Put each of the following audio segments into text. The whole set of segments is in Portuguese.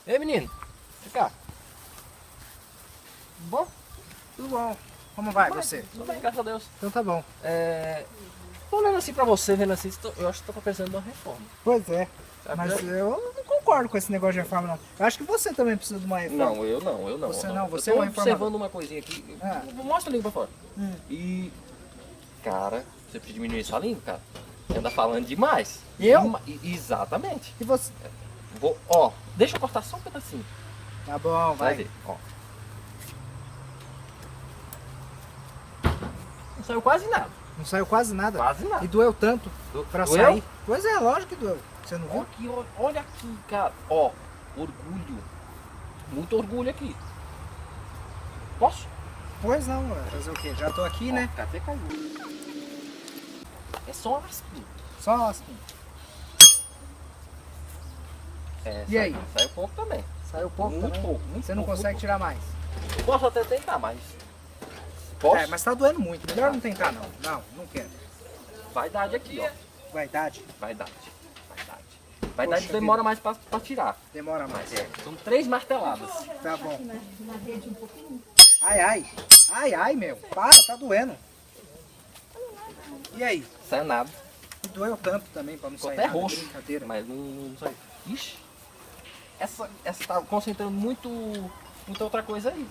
Ei, menino. Vem cá. Tudo bom? Tudo bom. Como vai você? Tudo bem, graças a Deus. Então tá bom. Tô olhando assim pra você, vendo assim, eu acho que tô pensando em uma reforma. Pois é. Sabe? Mas eu não concordo com esse negócio de reforma, não. Eu acho que você também precisa de uma reforma. Não, eu não. Você eu não, você é eu tô um reformador. observando uma coisinha aqui. Ah. Mostra a língua pra fora. E, cara, você precisa diminuir essa língua, cara. Você anda falando demais. Eu? Exatamente. E você? Ó, deixa eu cortar só um pedacinho. Tá bom, Vai vai. ver, ó. Não saiu quase nada. Não saiu quase nada. Quase nada. E doeu tanto pra Doeu? sair. Pois é, lógico que doeu. Você não Ó viu? aqui, olha aqui, cara. Ó, orgulho. Muito orgulho aqui. Posso? Pois não, ué. Fazer o quê? Já tô aqui, né? Ó, até caiu. É só uma lasquinha. Só assim. E aí? Saiu pouco também. Saiu pouco Muito também. pouco, muito Você não pouco, consegue muito tirar mais. pouco. Posso até tentar, mas... Posso? É, mas tá doendo muito. Melhor não tentar, não. Não quero. Vaidade aqui, ó. Vaidade. Vaidade. Vaidade Poxa demora vida. mais pra tirar. Demora mais. São 3 marteladas. Tá bom. Ai, ai. Ai, ai, meu. Para, tá doendo. E aí? Saiu nada. E doeu tanto também pra não Ficou sair até nada, roxo. brincadeira. Mas não saiu. Ixi. Essa tá concentrando muita outra coisa aí.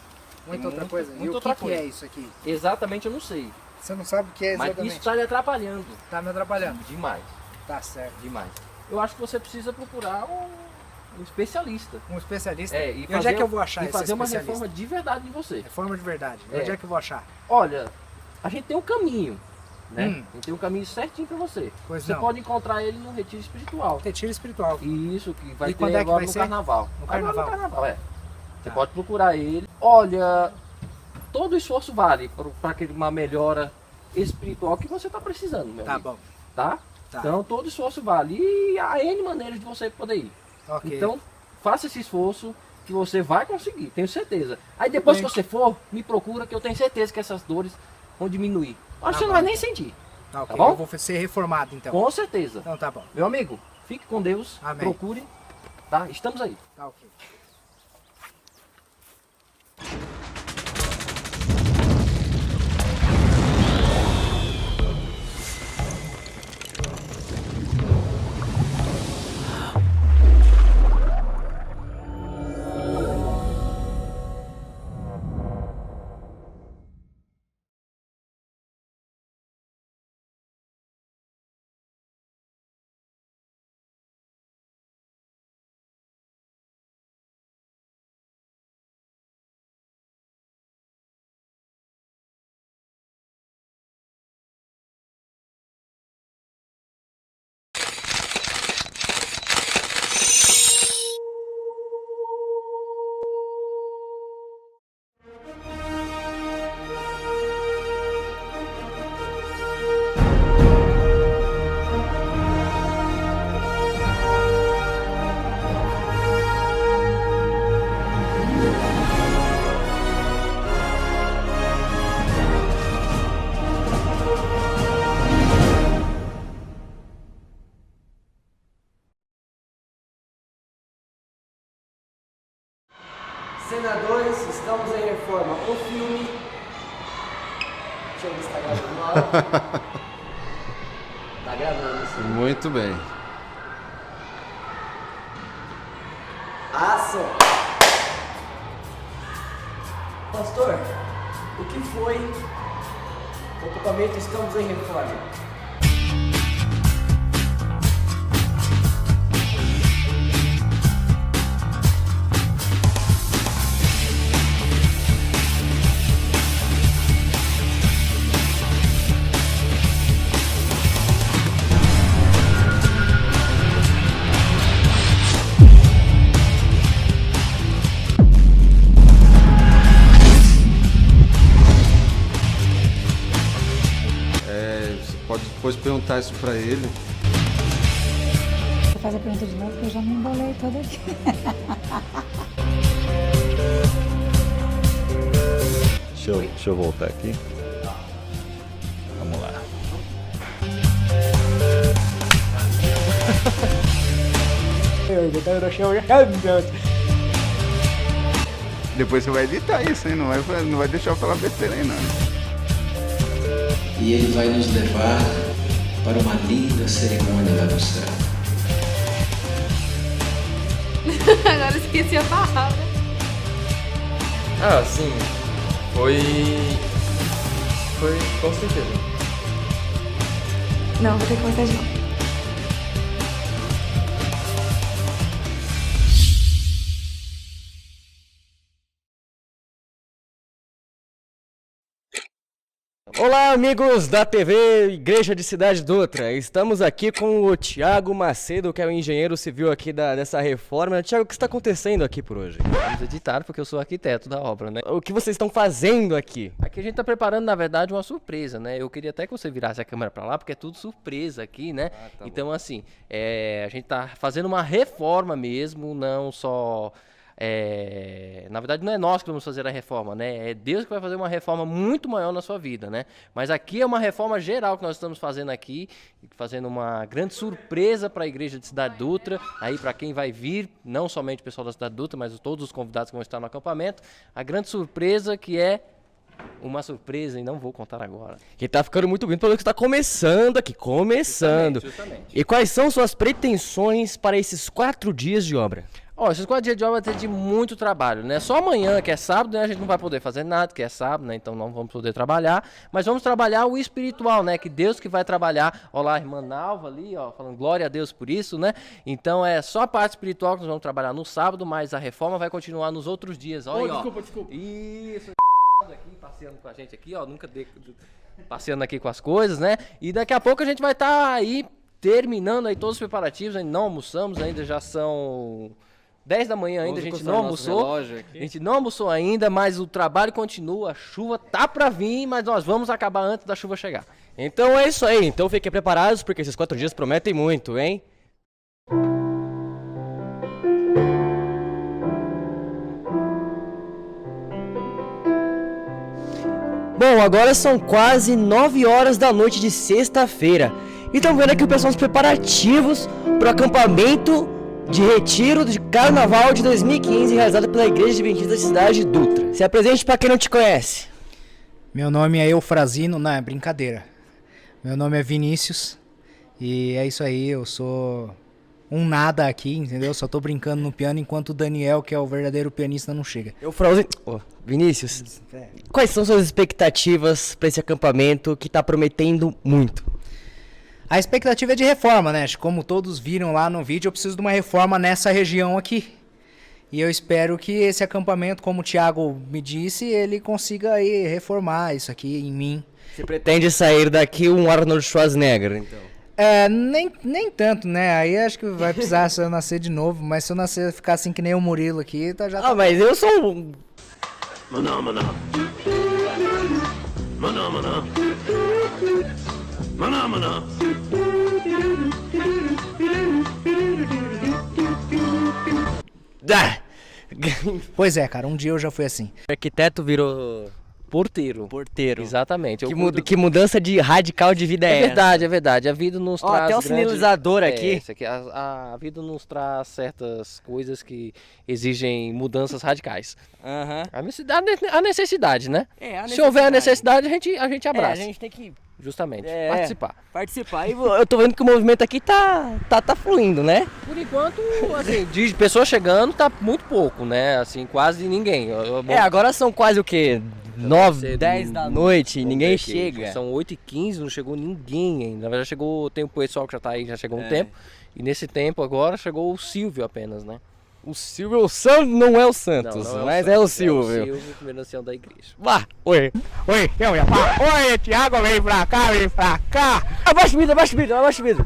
Muita outra coisa. E muita o outra que coisa. é isso aqui? Exatamente, eu não sei. Você não sabe o que é Mas exatamente. isso tá lhe atrapalhando. Tá me atrapalhando. Demais. Tá certo. Demais. Eu acho que você precisa procurar um especialista. Um especialista? E onde é que eu vou achar e esse fazer uma especialista? reforma de verdade em você. Reforma de verdade. É. Onde é que eu vou achar? Olha, a gente tem um caminho, né? Hum. A gente tem um caminho certinho pra você. Pois Você não. pode encontrar ele no retiro espiritual. Retiro espiritual. Isso, que vai E ter quando é que agora vai no ser? carnaval. No Agora carnaval? no carnaval, é. Você Tá. pode procurar ele. Olha, todo esforço vale para uma melhora espiritual que você está precisando, meu Tá amigo. bom. Tá? Tá. Então todo esforço vale. E há N maneiras de você poder ir. Ok. Então, faça esse esforço que você vai conseguir, tenho certeza. Aí depois que bem. você for, me procura que eu tenho certeza que essas dores vão diminuir. Acho que você não bom. vai nem sentir. Tá, ok. Tá bom? Eu vou ser reformado então. Com certeza. Então tá bom. Meu amigo, fique com Deus. Amém. Procure. Tá? Estamos aí. Tá ok. Cena 2, estamos em reforma. O filme. Deixa eu ver se tá gravando na hora. Tá gravando, sim. Muito bem. Ação! Pastor, o que foi? Ocupamento, estamos em reforma. Você pode depois perguntar isso pra ele. Vou fazer a pergunta de novo, porque eu já me embolei toda aqui. Deixa eu voltar aqui. Vamos lá. Eu já tô no chão, já. Depois você vai editar isso, hein? Não vai deixar eu falar besteira aí, não. E ele vai nos levar para uma linda cerimônia lá no céu. Agora esqueci a palavra. Ah, sim. Foi com certeza. Não, vou ter que começar de novo. Olá, amigos da TV Igreja de Cidade Dutra. Estamos aqui com o Thiago Macedo, que é o engenheiro civil aqui dessa reforma. Thiago, o que está acontecendo aqui por hoje? Vamos editar porque eu sou arquiteto da obra, né? O que vocês estão fazendo aqui? Aqui a gente tá preparando, na verdade, uma surpresa, né? Eu queria até que você virasse a câmera pra lá, porque é tudo surpresa aqui, né? Tá então, assim, a gente tá fazendo uma reforma mesmo, não só... na verdade não é nós que vamos fazer a reforma, né? É Deus que vai fazer uma reforma muito maior na sua vida, né? Mas aqui é uma reforma geral que nós estamos fazendo aqui, fazendo uma grande surpresa para a Igreja de Cidade Dutra, aí para quem vai vir, não somente o pessoal da Cidade Dutra, mas todos os convidados que vão estar no acampamento, a grande surpresa que é uma surpresa e não vou contar agora. Que tá ficando muito bonito, pelo que está começando aqui, Justamente. E quais são suas pretensões para esses 4 dias de obra? Esses 4 dias de obra vai ter de muito trabalho, né? Só amanhã, que é sábado, né, a gente não vai poder fazer nada, que é sábado, né? Então não vamos poder trabalhar. Mas vamos trabalhar o espiritual, né? Que Deus que vai trabalhar. Olha lá a irmã Nalva ali, ó, falando glória a Deus por isso, né? Então é só a parte espiritual que nós vamos trabalhar no sábado, mas a reforma vai continuar nos outros dias. Olha aí, Desculpa. Isso, aqui, passeando com a gente aqui, ó. Passeando aqui com as coisas, né? E daqui a pouco a gente vai estar aí terminando aí todos os preparativos. Ainda não almoçamos, ainda já são 10 da manhã ainda, a gente não almoçou. A gente não almoçou ainda, mas o trabalho continua, a chuva tá pra vir, mas nós vamos acabar antes da chuva chegar. Então é isso aí, então fiquem preparados, porque esses 4 dias prometem muito, hein? Bom, agora são quase 9 horas da noite de sexta-feira. E estamos vendo aqui o pessoal os preparativos para o acampamento de retiro de Carnaval de 2015, realizado pela Igreja Adventista da Cidade Dutra. Se apresente para quem não te conhece. Meu nome é Eufrazino, não, é brincadeira. Meu nome é Vinícius e é isso aí, eu sou um nada aqui, entendeu? Só tô brincando no piano enquanto o Daniel, que é o verdadeiro pianista, não chega. Vinícius, quais são suas expectativas para esse acampamento que tá prometendo muito? A expectativa é de reforma, né? Como todos viram lá no vídeo, eu preciso de uma reforma nessa região aqui. E eu espero que esse acampamento, como o Thiago me disse, ele consiga aí reformar isso aqui em mim. Você pretende sair daqui um Arnold Schwarzenegger, então? Nem tanto, né? Aí acho que vai precisar se eu nascer de novo, mas se eu nascer ficar assim que nem o Murilo aqui, tá já... Ah, mas eu sou um... Maná. Pois é, cara, um dia eu já fui assim. O arquiteto virou... Porteiro. Exatamente. Que mudança de radical de vida é essa? É verdade. A vida nos traz... Tem um sinalizador aqui. A vida nos traz certas coisas que exigem mudanças radicais. A necessidade, né? Se houver a necessidade, a gente abraça. A gente tem que... Justamente, participar. E eu tô vendo que o movimento aqui tá fluindo, né? Por enquanto, assim, de pessoas chegando tá muito pouco, né? Assim, quase ninguém. Agora são quase o quê? 9, 10 da noite e ninguém chega. São 8h15, não chegou ninguém ainda. Na verdade, tem o pessoal que já tá aí, já chegou um tempo. E nesse tempo agora chegou o Silvio apenas, né? O Silvio não é o Santos, mas é o Silvio. É o Silvio, primeiro ancião da igreja. Oi, Thiago, vem pra cá. Abaixa o vidro.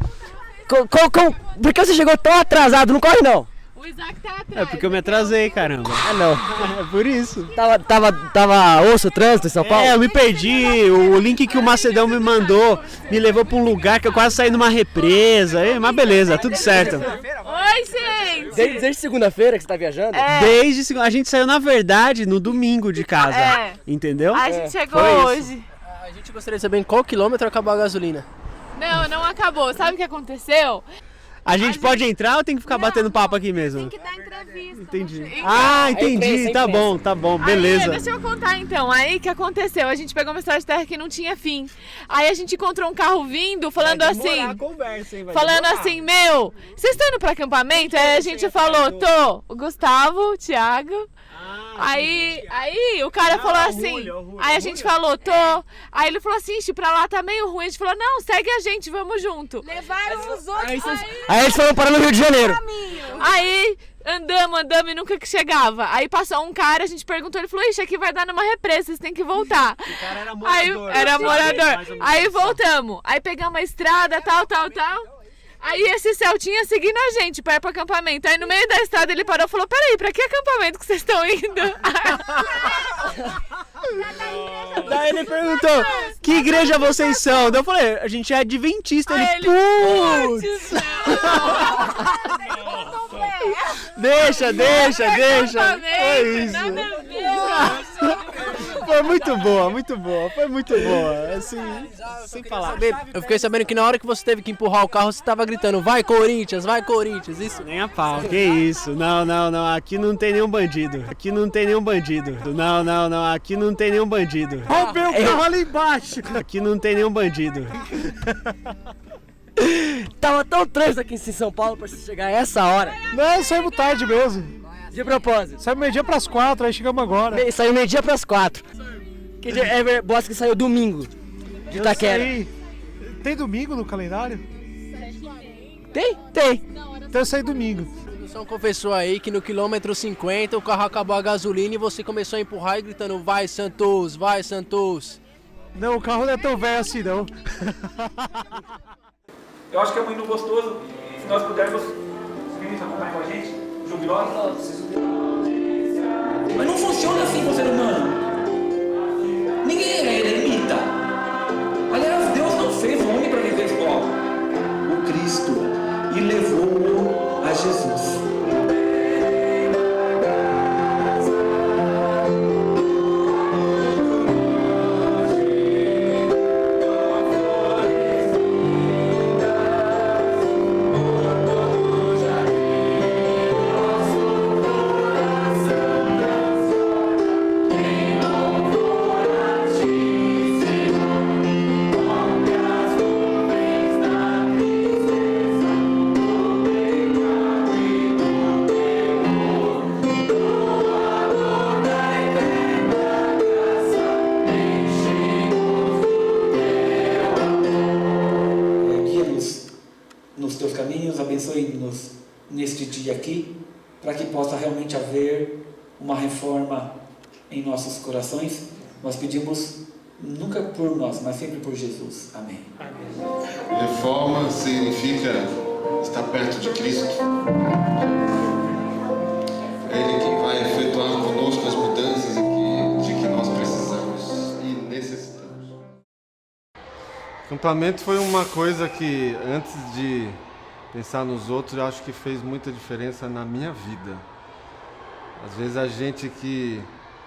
Por que você chegou tão atrasado? Não corre, não. O Isaac tá atrás. É porque eu me atrasei, caramba. Ah, não. É por isso. Tava osso o trânsito em São Paulo? Eu me perdi. O link que o Macedão me mandou me levou pra um lugar que eu quase saí numa represa. Mas beleza, tudo certo. Oi, gente. Desde segunda-feira que você tá viajando? Desde segunda. A gente saiu, na verdade, no domingo de casa. Entendeu? A gente chegou hoje. A gente gostaria de saber em qual quilômetro acabou a gasolina. Não acabou. Sabe o que aconteceu? A gente pode entrar ou tem que ficar batendo papo aqui mesmo? Tem que dar entrevista. Entendi. Então, Ah, entendi. Tá bom, beleza. Aí, deixa eu contar então. Aí que aconteceu? A gente pegou uma estrada de terra que não tinha fim. Aí a gente encontrou um carro vindo, falando assim. A conversa, hein? Falando assim, meu, vocês estão indo pro acampamento? Aí a gente falou, tô. O Gustavo, o Thiago. Aí o cara falou assim. Aí a gente falou, tô. Aí ele falou assim, pra lá tá meio ruim. A gente falou, não, segue a gente, vamos junto. Levaram os outros. Aí eles foram parar no Rio de Janeiro. Aí andamos e nunca que chegava. Aí passou um cara, a gente perguntou, ele falou, ixi, aqui vai dar numa represa, vocês têm que voltar. O cara era morador. Aí, era morador. Aí voltamos. Aí pegamos a estrada, tal. Aí esse Celtinha seguindo a gente pra ir pro acampamento. Aí no meio da estrada ele parou e falou, peraí, pra que acampamento que vocês estão indo? Daí ele perguntou, que igreja vocês são? Daí eu falei, a gente é adventista. Ele, putz! Deixa. Foi isso. Foi muito boa. Foi muito boa. Assim, sem falar. Eu fiquei sabendo que na hora que você teve que empurrar o carro, você tava gritando, vai Corinthians, isso? Nem a pau, que isso. Não, aqui não tem nenhum bandido. Não, aqui não tem nenhum bandido. Roubei o carro ali embaixo. Aqui não tem nenhum bandido. Tava tão trânsito aqui em São Paulo pra chegar a essa hora. Não, saímos tarde mesmo. De propósito. Saiu meio-dia pras 4, aí chegamos agora. Saiu meio-dia pras 4. Que dia é bosta que saiu domingo de Itaquera. Tem domingo no calendário? Tem. Então eu saí domingo. O São confessou aí que no quilômetro 50 o carro acabou a gasolina e você começou a empurrar e gritando, vai Santos. Não, o carro não é tão velho assim não. Eu acho que é muito gostoso, se nós pudermos vir acompanhar com a gente, jubilosos. Mas não funciona assim com o ser humano. Ninguém é eremita. Aliás, Deus não fez o homem para viver só. O Cristo. E levou-o a Jesus. Abençoe-nos neste dia aqui, para que possa realmente haver uma reforma em nossos corações. Nós pedimos nunca por nós, mas sempre por Jesus. Amém. Reforma significa estar perto de Cristo. É Ele que vai efetuar conosco as mudanças de que nós precisamos e necessitamos. O acampamento foi uma coisa que, antes de pensar nos outros, eu acho que fez muita diferença na minha vida. Às vezes a gente que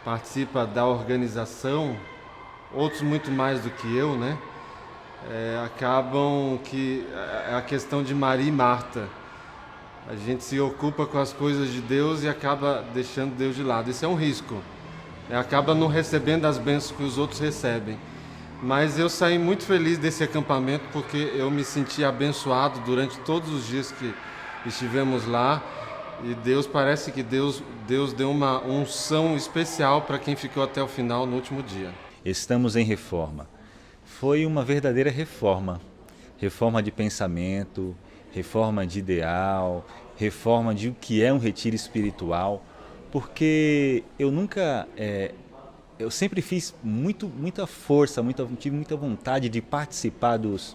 participa da organização, outros muito mais do que eu, né? Acabam que é a questão de Maria e Marta. A gente se ocupa com as coisas de Deus e acaba deixando Deus de lado. Isso é um risco. Acaba não recebendo as bênçãos que os outros recebem. Mas eu saí muito feliz desse acampamento porque eu me senti abençoado durante todos os dias que estivemos lá. E parece que Deus deu uma unção especial para quem ficou até o final no último dia. Estamos em reforma. Foi uma verdadeira reforma. Reforma de pensamento, reforma de ideal, reforma de o que é um retiro espiritual. Porque eu nunca... Eu sempre fiz muita força, tive muita vontade de participar dos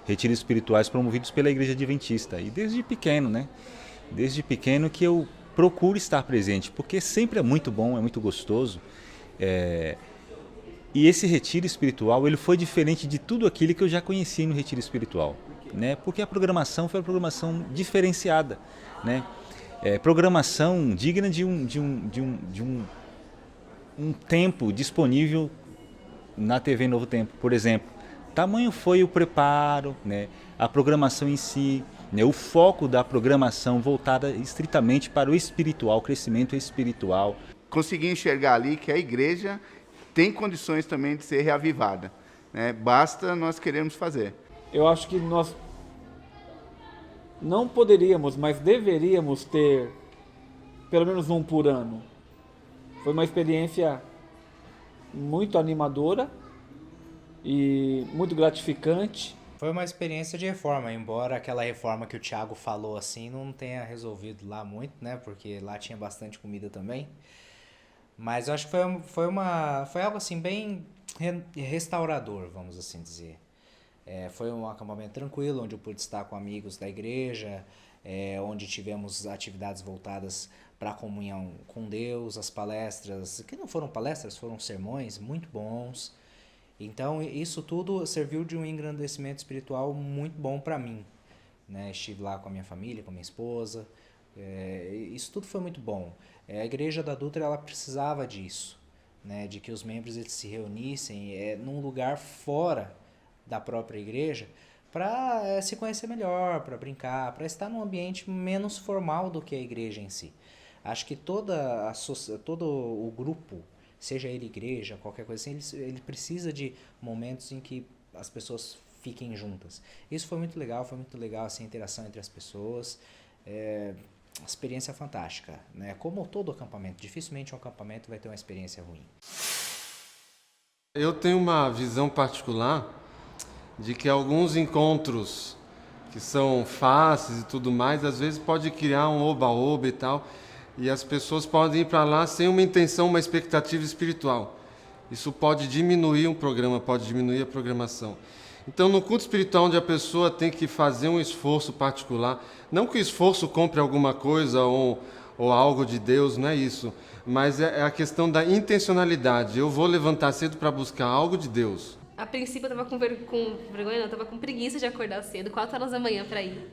retiros espirituais promovidos pela Igreja Adventista. E desde pequeno, né? Desde pequeno que eu procuro estar presente, porque sempre é muito bom, é muito gostoso. E esse retiro espiritual, ele foi diferente de tudo aquilo que eu já conhecia no retiro espiritual, né? Porque a programação foi uma programação diferenciada, né? Programação digna de um tempo disponível na TV Novo Tempo, por exemplo. Tamanho foi o preparo, né? A programação em si, né, o foco da programação voltada estritamente para o espiritual, o crescimento espiritual. Consegui enxergar ali que a igreja tem condições também de ser reavivada, né? Basta nós querermos fazer. Eu acho que nós não poderíamos, mas deveríamos ter pelo menos um por ano. Foi uma experiência muito animadora e muito gratificante. Foi uma experiência de reforma, embora aquela reforma que o Thiago falou assim não tenha resolvido lá muito, né? Porque lá tinha bastante comida também. Mas eu acho que foi algo assim bem restaurador, vamos assim dizer. Foi um acampamento tranquilo, onde eu pude estar com amigos da igreja, onde tivemos atividades voltadas para a comunhão com Deus, as palestras, que não foram palestras, foram sermões muito bons. Então isso tudo serviu de um engrandecimento espiritual muito bom para mim, né? Estive lá com a minha família, com a minha esposa, isso tudo foi muito bom. A igreja da Dutra, ela precisava disso, né? De que os membros eles se reunissem num lugar fora da própria igreja para se conhecer melhor, para brincar, para estar num ambiente menos formal do que a igreja em si. Acho que todo o grupo, seja ele igreja, qualquer coisa assim, ele precisa de momentos em que as pessoas fiquem juntas. Isso foi muito legal assim, a interação entre as pessoas, experiência fantástica, né? Como todo acampamento, dificilmente um acampamento vai ter uma experiência ruim. Eu tenho uma visão particular de que alguns encontros que são fáceis e tudo mais, às vezes pode criar um oba-oba e tal, e as pessoas podem ir para lá sem uma intenção, uma expectativa espiritual. Isso pode diminuir um programa, pode diminuir a programação. Então, no culto espiritual, onde a pessoa tem que fazer um esforço particular, não que o esforço compre alguma coisa ou algo de Deus, não é isso, mas é a questão da intencionalidade. Eu vou levantar cedo para buscar algo de Deus. A princípio eu estava com vergonha, não, eu estava com preguiça de acordar cedo, 4 horas da manhã para ir.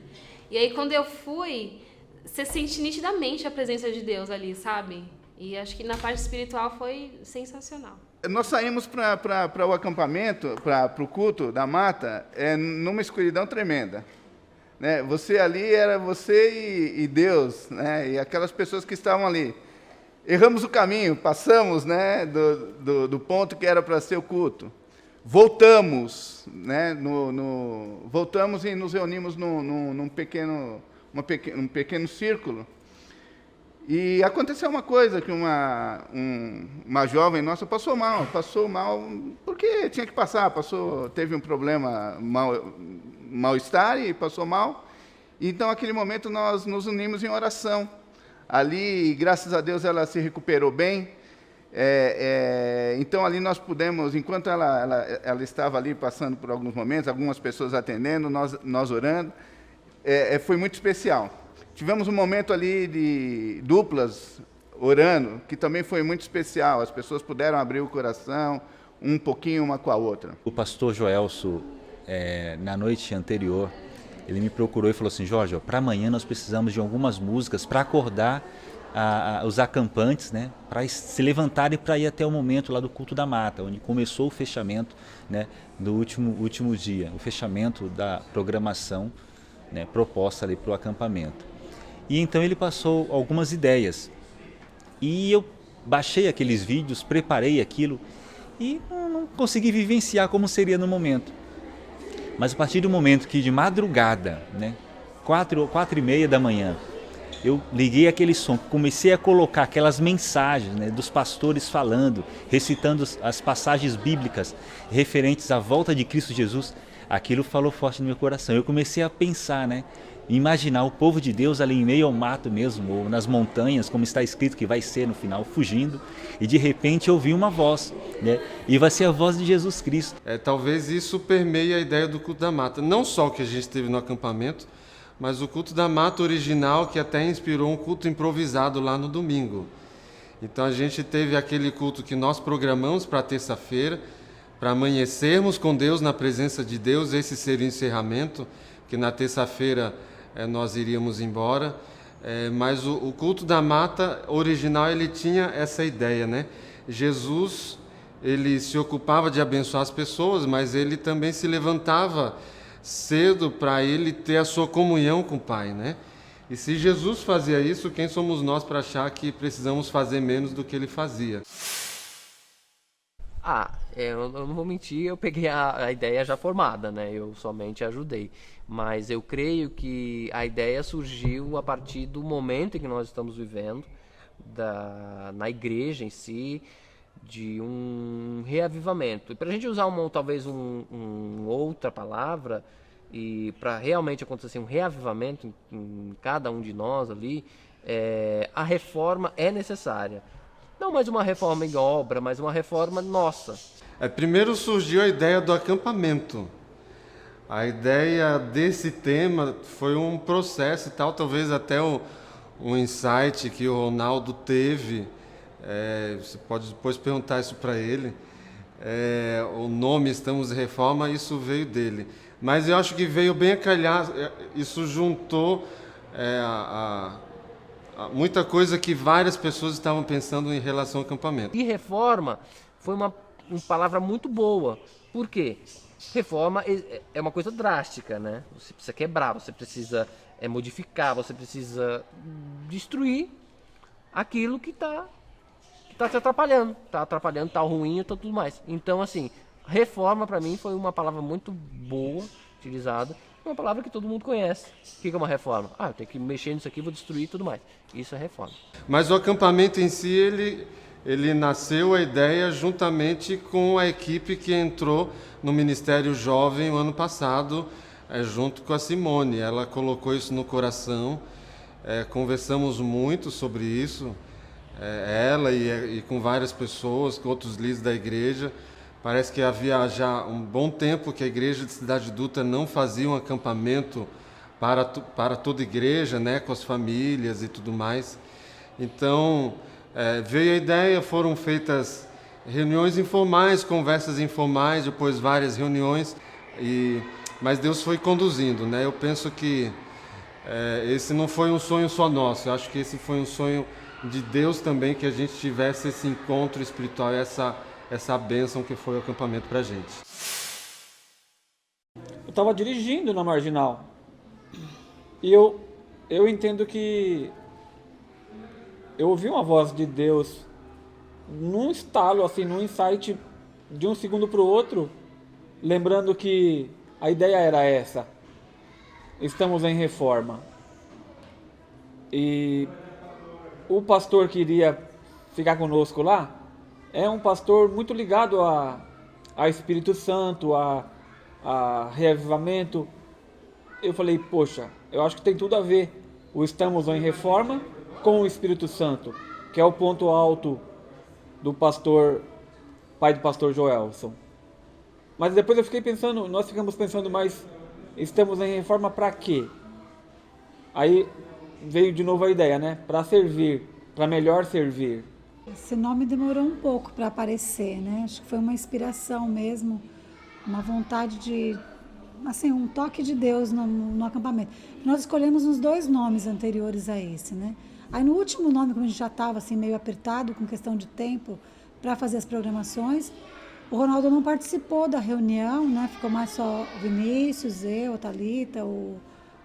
E aí quando eu fui, você sente nitidamente a presença de Deus ali, sabe? E acho que na parte espiritual foi sensacional. Nós saímos para o acampamento, para o culto da mata, numa escuridão tremenda, né? Você ali era você e Deus, né? E aquelas pessoas que estavam ali. Erramos o caminho, passamos, né, do ponto que era para ser o culto. Voltamos, né, voltamos e nos reunimos num pequeno círculo. E aconteceu uma coisa, que uma jovem nossa passou mal porque tinha que passar, teve um problema, mal-estar e passou mal. Então, naquele momento, nós nos unimos em oração. Ali, graças a Deus, ela se recuperou bem. Então, ali nós pudemos, enquanto ela estava ali passando por alguns momentos, algumas pessoas atendendo, nós orando, foi muito especial. Tivemos um momento ali de duplas orando, que também foi muito especial. As pessoas puderam abrir o coração um pouquinho uma com a outra. O pastor Joelso, na noite anterior, ele me procurou e falou assim: Jorge, para amanhã nós precisamos de algumas músicas para acordar os acampantes, né, para se levantarem para ir até o momento lá do culto da mata, onde começou o fechamento, né, do último dia, o fechamento da programação, né, proposta ali para o acampamento. E então ele passou algumas ideias. E eu baixei aqueles vídeos, preparei aquilo e não consegui vivenciar como seria no momento. Mas a partir do momento que de madrugada, né, 4h30 da manhã, eu liguei aquele som, comecei a colocar aquelas mensagens, né, dos pastores falando, recitando as passagens bíblicas referentes à volta de Cristo Jesus, aquilo falou forte no meu coração. Eu comecei a pensar, né, imaginar o povo de Deus ali em meio ao mato mesmo, ou nas montanhas, como está escrito que vai ser no final, fugindo, e de repente eu ouvi uma voz, né, e vai ser a voz de Jesus Cristo. Talvez isso permeie a ideia do culto da mata, não só o que a gente teve no acampamento, mas o culto da mata original, que até inspirou um culto improvisado lá no domingo. Então a gente teve aquele culto que nós programamos para terça-feira, para amanhecermos com Deus, na presença de Deus. Esse seria o encerramento, que na terça-feira nós iríamos embora. Mas o culto da mata original, ele tinha essa ideia, né? Jesus, ele se ocupava de abençoar as pessoas, mas ele também se levantava cedo para ele ter a sua comunhão com o Pai, né? E se Jesus fazia isso, quem somos nós para achar que precisamos fazer menos do que ele fazia? Eu não vou mentir, eu peguei a ideia já formada, né? Eu somente ajudei. Mas eu creio que a ideia surgiu a partir do momento em que nós estamos vivendo, na igreja em si, de um reavivamento. E para a gente usar talvez outra palavra, e para realmente acontecer um reavivamento em cada um de nós ali, a reforma é necessária. Não mais uma reforma em obra, mas uma reforma nossa. Primeiro surgiu a ideia do acampamento. A ideia desse tema foi um processo e tal, talvez até um insight que o Ronaldo teve. Você pode depois perguntar isso para ele. O nome Estamos em Reforma, isso veio dele. Mas eu acho que veio bem a calhar, isso juntou muita coisa que várias pessoas estavam pensando em relação ao acampamento. E reforma foi uma palavra muito boa. Por quê? Reforma é uma coisa drástica, né? Você precisa quebrar, você precisa modificar, você precisa destruir aquilo que está te atrapalhando. Está atrapalhando, está ruim e tudo mais. Então, assim, reforma para mim foi uma palavra muito boa, utilizada. Uma palavra que todo mundo conhece. O que é uma reforma? Eu tenho que mexer nisso aqui, vou destruir e tudo mais. Isso é reforma. Mas o acampamento em si, ele nasceu a ideia juntamente com a equipe que entrou no Ministério Jovem o ano passado, junto com a Simone. Ela colocou isso no coração, conversamos muito sobre isso, ela e com várias pessoas, com outros líderes da igreja. Parece que havia já um bom tempo que a igreja de Cidade Dutra não fazia um acampamento para toda a igreja, né, com as famílias e tudo mais. Então, veio a ideia, foram feitas reuniões informais, conversas informais, depois várias reuniões, mas Deus foi conduzindo, né? Eu penso que esse não foi um sonho só nosso, eu acho que esse foi um sonho de Deus também, que a gente tivesse esse encontro espiritual, essa bênção que foi o acampamento para a gente. Eu estava dirigindo na Marginal e eu entendo que eu ouvi uma voz de Deus num estalo, assim, num insight de um segundo para o outro, lembrando que a ideia era essa: estamos em reforma. E o pastor que iria ficar conosco lá é um pastor muito ligado a Espírito Santo, a reavivamento. Eu falei, poxa, eu acho que tem tudo a ver o Estamos em Reforma com o Espírito Santo, que é o ponto alto do pai do pastor Joelson. Mas depois eu fiquei pensando, nós ficamos pensando, mas estamos em reforma para quê? Aí veio de novo a ideia, né? Para servir, para melhor servir. Esse nome demorou um pouco para aparecer, né? Acho que foi uma inspiração mesmo, uma vontade de, assim, um toque de Deus no acampamento. Nós escolhemos uns 2 nomes anteriores a esse, né? Aí no último nome, como a gente já estava assim meio apertado com questão de tempo para fazer as programações, o Ronaldo não participou da reunião, né? Ficou mais só o Vinícius, eu, a Thalita, o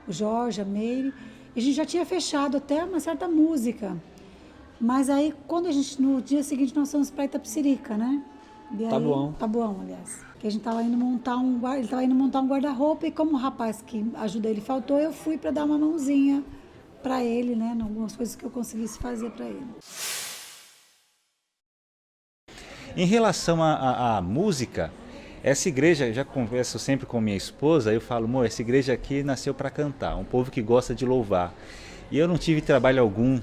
Jorge, a Meire. E a gente já tinha fechado até uma certa música. Mas aí, no dia seguinte, nós fomos para Itapecerica, né? Taboão, aliás. Que a gente estava indo montar ele estava indo montar um guarda-roupa, e como o rapaz que ajuda ele faltou, eu fui para dar uma mãozinha para ele, né? Em algumas coisas que eu conseguisse fazer para ele. Em relação à música, essa igreja, já converso sempre com minha esposa, eu falo, amor, essa igreja aqui nasceu para cantar, um povo que gosta de louvar. E eu não tive trabalho algum.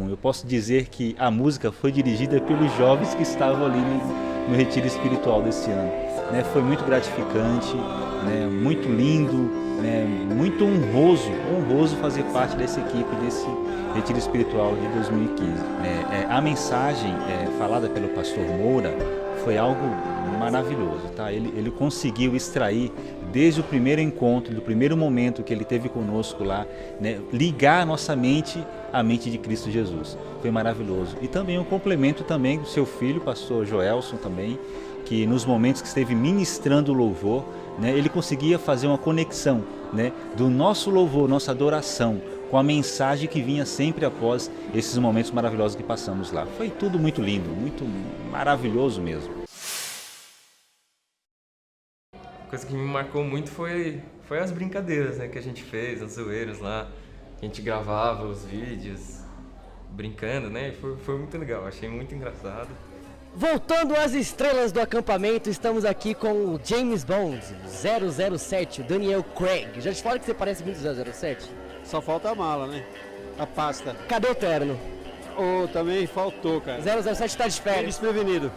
Eu posso dizer que a música foi dirigida pelos jovens que estavam ali no retiro espiritual desse ano. Né? Foi muito gratificante, né? Muito lindo, né? Muito honroso fazer parte dessa equipe, desse retiro espiritual de 2015. A mensagem falada pelo pastor Moura foi algo maravilhoso, tá? Ele conseguiu extrair desde o primeiro encontro, do primeiro momento que ele teve conosco lá, né, ligar a nossa mente à mente de Cristo Jesus. Foi maravilhoso. E também um complemento também do seu filho, pastor Joelson também, que nos momentos que esteve ministrando o louvor, né, ele conseguia fazer uma conexão, né, do nosso louvor, nossa adoração, com a mensagem que vinha sempre após esses momentos maravilhosos que passamos lá. Foi tudo muito lindo, muito maravilhoso mesmo. A coisa que me marcou muito foi as brincadeiras, né, que a gente fez, as zoeiras lá. A gente gravava os vídeos brincando, né? E foi muito legal, achei muito engraçado. Voltando às estrelas do acampamento, estamos aqui com o James Bond 007, o Daniel Craig. Já te falo que você parece muito 007? Só falta a mala, né? A pasta. Cadê o terno? Também faltou, cara. 007 tá de férias. Desprevenido.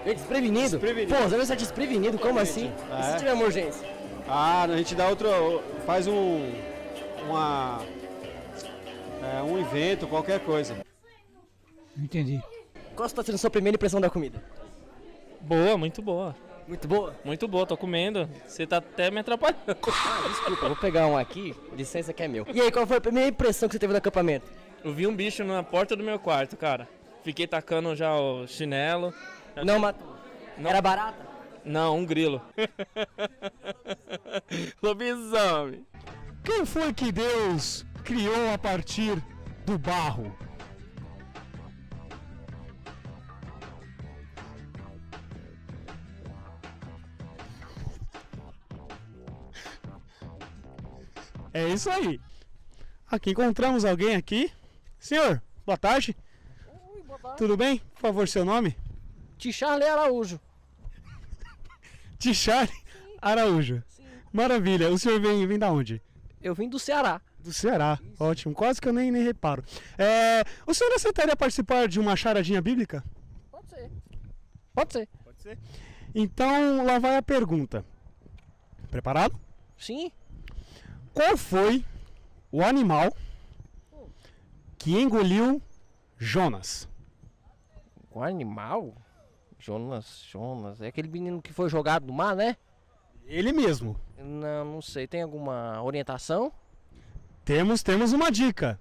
Desprevenido? Pô, 007 desprevenido, como assim? E se tiver emergência? A gente dá faz um evento, qualquer coisa. Entendi. Qual está sendo a sua primeira impressão da comida? Boa, muito boa. Muito boa? Muito boa, tô comendo. Você tá até me atrapalhando. Desculpa, vou pegar um aqui. Licença que é meu. E aí, qual foi a primeira impressão que você teve no acampamento? Eu vi um bicho na porta do meu quarto, cara. Fiquei tacando já o chinelo. Não matou? Não. Era barata? Não, um grilo. Lobisomem. Quem foi que Deus criou a partir do barro? É isso aí. Aqui encontramos alguém aqui. Senhor, boa tarde. Oi, boa tarde. Tudo bem? Por favor, seu nome? Ticharle Araújo. Ticharle Araújo. Sim. Maravilha. O senhor vem da onde? Eu vim do Ceará. Do Ceará. Isso. Ótimo. Quase que eu nem reparo. O senhor aceitaria participar de uma charadinha bíblica? Pode ser. Pode ser. Pode ser. Então, lá vai a pergunta. Preparado? Sim. Qual foi o animal que engoliu Jonas? O animal? Jonas. É aquele menino que foi jogado no mar, né? Ele mesmo. Não sei. Tem alguma orientação? Temos uma dica.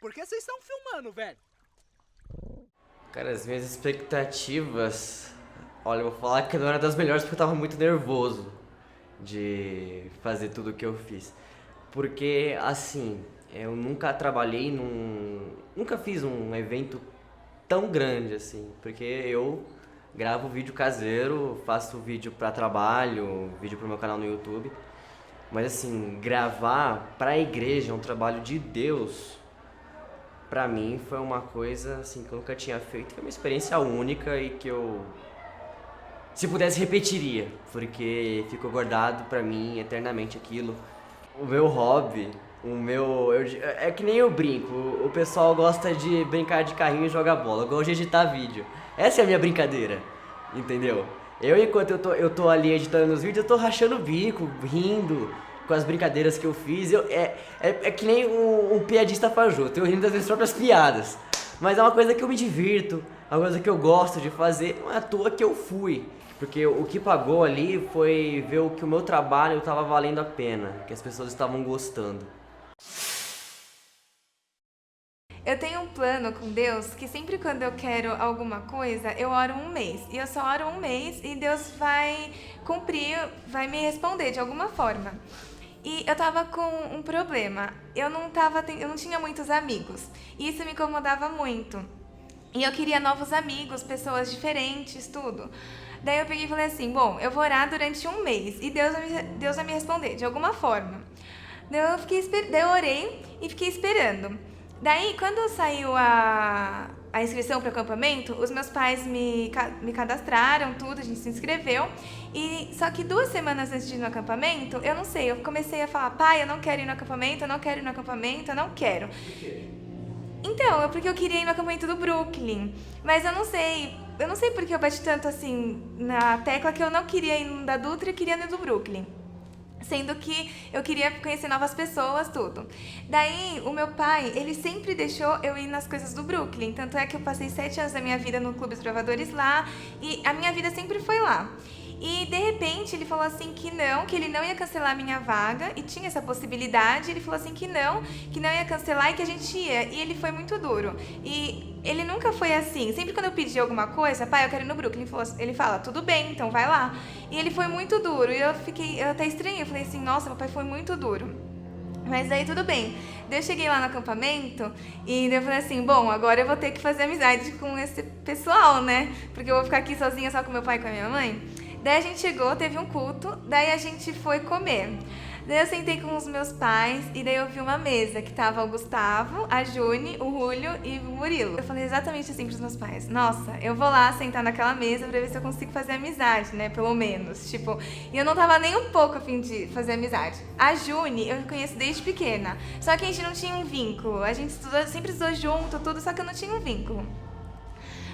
Por que vocês estão filmando, velho? Cara, as minhas expectativas... Olha, eu vou falar que não era das melhores porque eu tava muito nervoso de fazer tudo o que eu fiz. Porque, assim, eu nunca trabalhei nunca fiz um evento tão grande, assim. Porque eu gravo vídeo caseiro, faço vídeo pra trabalho, vídeo pro meu canal no YouTube. Mas, assim, gravar pra igreja, um trabalho de Deus... Pra mim foi uma coisa assim que eu nunca tinha feito, foi uma experiência única e que eu, se pudesse, repetiria, porque ficou guardado pra mim eternamente aquilo. O meu hobby, é que nem eu brinco, o pessoal gosta de brincar de carrinho e jogar bola, eu gosto de editar vídeo. Essa é a minha brincadeira, entendeu? Enquanto eu tô ali editando os vídeos, eu tô rachando o bico, rindo com as brincadeiras que eu fiz. É que nem um piadista fajuto, eu rindo das minhas próprias piadas. Mas é uma coisa que eu me divirto, é uma coisa que eu gosto de fazer, não é à toa que eu fui. Porque o que pagou ali foi ver que o meu trabalho estava valendo a pena, que as pessoas estavam gostando. Eu tenho um plano com Deus que sempre quando eu quero alguma coisa, eu oro um mês. E eu só oro um mês e Deus vai cumprir, vai me responder de alguma forma. E eu tava com um problema. Eu não tinha muitos amigos. E isso me incomodava muito. E eu queria novos amigos, pessoas diferentes, tudo. Daí eu peguei e falei assim, bom, eu vou orar durante um mês e Deus vai me responder de alguma forma. Daí eu orei e fiquei esperando. Daí, quando saiu a inscrição para o acampamento, os meus pais me cadastraram, tudo, a gente se inscreveu. Só que 2 semanas antes de ir no acampamento, eu não sei, eu comecei a falar, pai, eu não quero ir no acampamento, eu não quero ir no acampamento, eu não quero. Então, porque eu queria ir no acampamento do Brooklyn, mas eu não sei porque eu bati tanto assim na tecla que eu não queria ir no da Dutra e queria ir no do Brooklyn. Sendo que eu queria conhecer novas pessoas, tudo. Daí, o meu pai, ele sempre deixou eu ir nas coisas do Brooklyn. Tanto é que eu passei 7 anos da minha vida no Clube dos Provadores lá. E a minha vida sempre foi lá. E de repente ele falou assim que ele não ia cancelar a minha vaga, e tinha essa possibilidade. Ele falou assim que não ia cancelar e que a gente ia. E ele foi muito duro. E ele nunca foi assim. Sempre quando eu pedi alguma coisa, pai, eu quero ir no Brooklyn, ele fala, tudo bem, então vai lá. E ele foi muito duro. E eu até estranhei, eu falei assim, nossa, papai foi muito duro. Mas aí tudo bem. Daí eu cheguei lá no acampamento e daí eu falei assim, bom, agora eu vou ter que fazer amizade com esse pessoal, né? Porque eu vou ficar aqui sozinha só com meu pai e com a minha mãe. Daí a gente chegou, teve um culto, daí a gente foi comer. Daí eu sentei com os meus pais e daí eu vi uma mesa que tava o Gustavo, a Juni, o Julio e o Murilo. Eu falei exatamente assim pros meus pais, nossa, eu vou lá sentar naquela mesa pra ver se eu consigo fazer amizade, né, pelo menos, tipo, e eu não tava nem um pouco a fim de fazer amizade. A Juni eu conheço desde pequena, só que a gente não tinha um vínculo, a gente sempre estudou junto, tudo, só que eu não tinha um vínculo.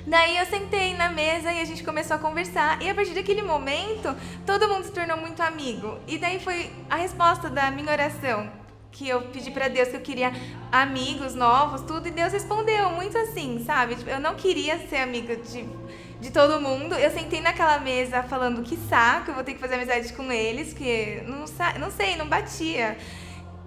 Daí eu sentei na mesa e a gente começou a conversar. E a partir daquele momento, todo mundo se tornou muito amigo. E daí foi a resposta da minha oração, que eu pedi pra Deus que eu queria amigos novos, tudo. E Deus respondeu muito assim, sabe? Tipo, eu não queria ser amiga de todo mundo. Eu sentei naquela mesa falando que saco, eu vou ter que fazer amizade com eles, que não sei, não batia.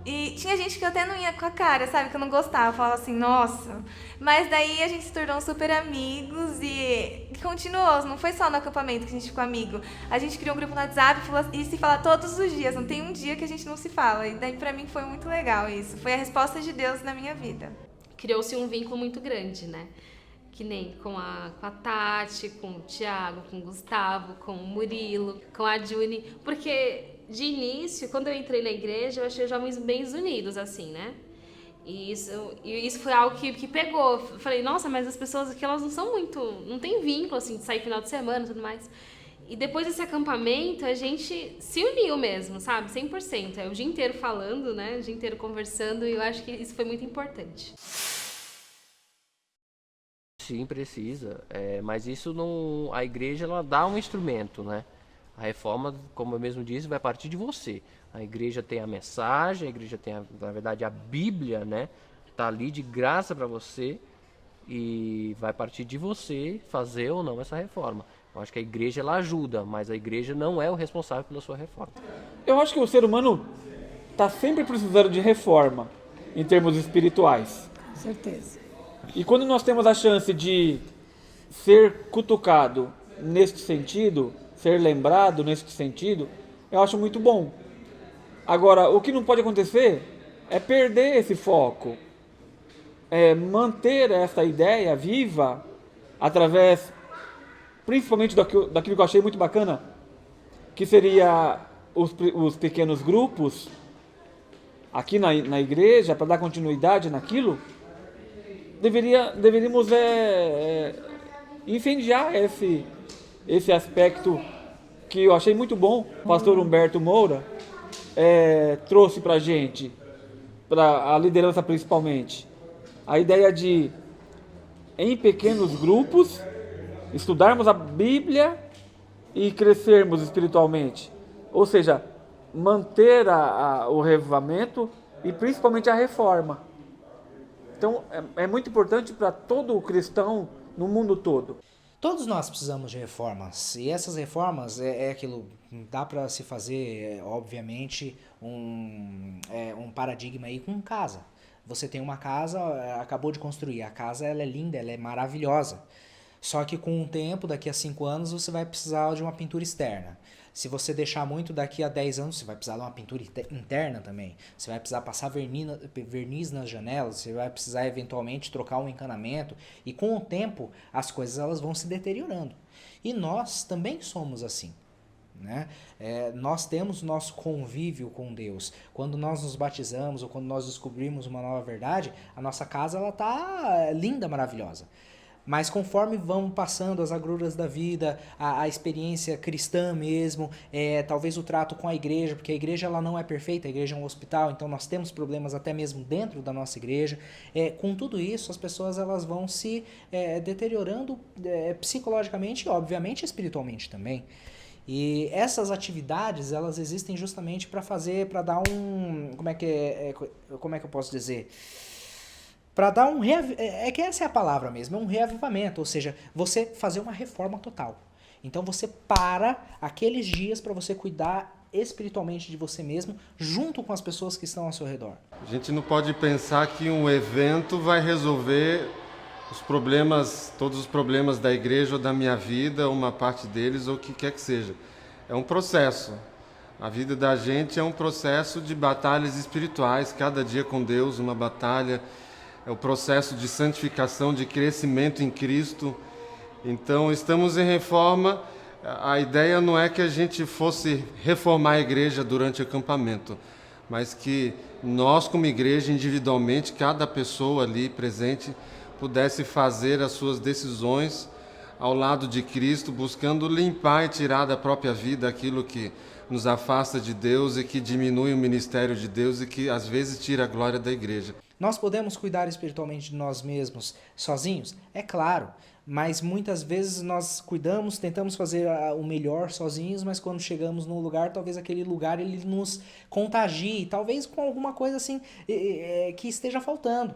E tinha gente que eu até não ia com a cara, sabe? Que eu não gostava. Eu falava assim, nossa. Mas daí a gente se tornou super amigos e continuou. Não foi só no acampamento que a gente ficou amigo. A gente criou um grupo no WhatsApp e se fala todos os dias. Não tem um dia que a gente não se fala. E daí pra mim foi muito legal isso. Foi a resposta de Deus na minha vida. Criou-se um vínculo muito grande, né? Que nem com a Tati, com o Thiago, com o Gustavo, com o Murilo, com a Juni. Porque de início, quando eu entrei na igreja, eu achei os jovens bem unidos, assim, né? E isso foi algo que pegou. Eu falei, nossa, mas as pessoas aqui, elas não são muito... Não tem vínculo, assim, de sair final de semana e tudo mais. E depois desse acampamento, a gente se uniu mesmo, sabe? 100%. É o dia inteiro falando, né? O dia inteiro conversando, e eu acho que isso foi muito importante. Sim, precisa. Mas isso não... A igreja, ela dá um instrumento, né? A reforma, como eu mesmo disse, vai partir de você. A igreja tem a mensagem, a igreja tem, na verdade, a Bíblia, né? Está ali de graça para você e vai partir de você fazer ou não essa reforma. Eu acho que a igreja, ela ajuda, mas a igreja não é o responsável pela sua reforma. Eu acho que o ser humano está sempre precisando de reforma, em termos espirituais. Com certeza. E quando nós temos a chance de ser cutucado neste sentido, ser lembrado nesse sentido, eu acho muito bom. Agora, o que não pode acontecer é perder esse foco, manter essa ideia viva através, principalmente daquilo que eu achei muito bacana, que seria os pequenos grupos aqui na igreja, para dar continuidade naquilo. Deveríamos incendiar esse aspecto que eu achei muito bom. O pastor Humberto Moura trouxe pra gente, para a liderança principalmente, a ideia de, em pequenos grupos, estudarmos a Bíblia e crescermos espiritualmente. Ou seja, manter o revivamento e principalmente a reforma. Então, é muito importante para todo cristão no mundo todo. Todos nós precisamos de reformas, e essas reformas é aquilo, dá para se fazer, obviamente, um paradigma aí com casa. Você tem uma casa, acabou de construir, a casa ela é linda, ela é maravilhosa, só que com o tempo, daqui a 5 anos, você vai precisar de uma pintura externa. Se você deixar muito, daqui a 10 anos, você vai precisar de uma pintura interna também. Você vai precisar passar verniz nas janelas, você vai precisar eventualmente trocar um encanamento. E com o tempo, as coisas elas vão se deteriorando. E nós também somos assim. Né? Nós temos nosso convívio com Deus. Quando nós nos batizamos ou quando nós descobrimos uma nova verdade, a nossa casa ela tá linda, maravilhosa. Mas conforme vão passando as agruras da vida, a experiência cristã mesmo, talvez o trato com a igreja, porque a igreja ela não é perfeita, a igreja é um hospital, então nós temos problemas até mesmo dentro da nossa igreja. Com tudo isso, as pessoas elas vão se deteriorando psicologicamente e, obviamente, espiritualmente também. E essas atividades, elas existem justamente para dar um... Como é que eu posso dizer? Para dar que essa é a palavra mesmo, é um reavivamento, ou seja, você fazer uma reforma total. Então você para aqueles dias para você cuidar espiritualmente de você mesmo, junto com as pessoas que estão ao seu redor. A gente não pode pensar que um evento vai resolver os problemas, todos os problemas da igreja ou da minha vida, uma parte deles ou o que quer que seja. É um processo. A vida da gente é um processo de batalhas espirituais, cada dia com Deus, uma batalha. É o processo de santificação, de crescimento em Cristo. Então, estamos em reforma. A ideia não é que a gente fosse reformar a igreja durante o acampamento, mas que nós, como igreja, individualmente, cada pessoa ali presente, pudesse fazer as suas decisões ao lado de Cristo, buscando limpar e tirar da própria vida aquilo que nos afasta de Deus e que diminui o ministério de Deus e que às vezes tira a glória da igreja. Nós podemos cuidar espiritualmente de nós mesmos sozinhos? É claro, mas muitas vezes nós cuidamos, tentamos fazer o melhor sozinhos, mas quando chegamos num lugar, talvez aquele lugar ele nos contagie, talvez com alguma coisa assim que esteja faltando.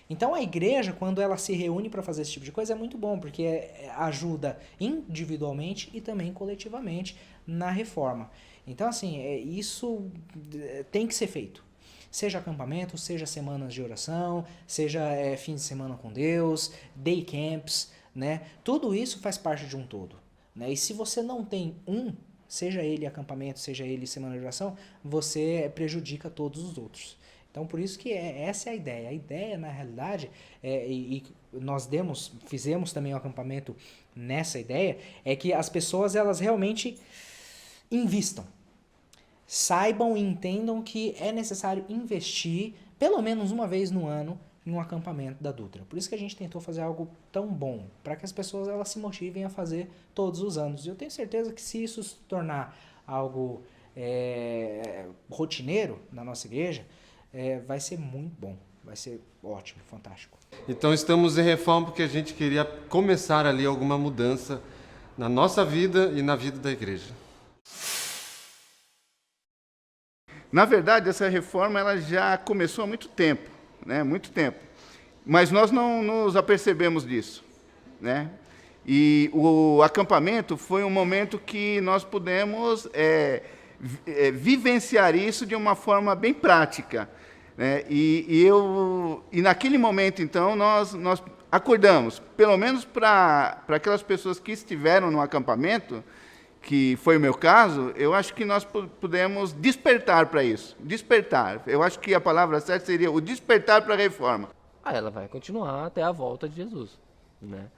Então a igreja, quando ela se reúne para fazer esse tipo de coisa, é muito bom, porque ajuda individualmente e também coletivamente na reforma. Então assim, isso tem que ser feito. Seja acampamento, seja semanas de oração, seja fim de semana com Deus, day camps, né? Tudo isso faz parte de um todo, né? E se você não tem seja ele acampamento, seja ele semana de oração, você prejudica todos os outros. Então, por isso que essa é a ideia. A ideia, na realidade, e nós fizemos também um acampamento nessa ideia, é que as pessoas elas realmente invistam. Saibam e entendam que é necessário investir pelo menos uma vez no ano em um acampamento da Dutra. Por isso que a gente tentou fazer algo tão bom, para que as pessoas elas se motivem a fazer todos os anos. E eu tenho certeza que se isso se tornar algo rotineiro na nossa igreja, vai ser muito bom, vai ser ótimo, fantástico. Então estamos em reforma porque a gente queria começar ali alguma mudança na nossa vida e na vida da igreja. Na verdade, essa reforma ela já começou há muito tempo, né? Muito tempo. Mas nós não nos apercebemos disso, né? E o acampamento foi um momento que nós pudemos vivenciar isso de uma forma bem prática, né? E naquele momento, então, nós acordamos, pelo menos para aquelas pessoas que estiveram no acampamento, que foi o meu caso, eu acho que nós pudemos despertar para isso. Despertar. Eu acho que a palavra certa seria o despertar para a reforma. Ela vai continuar até a volta de Jesus, né?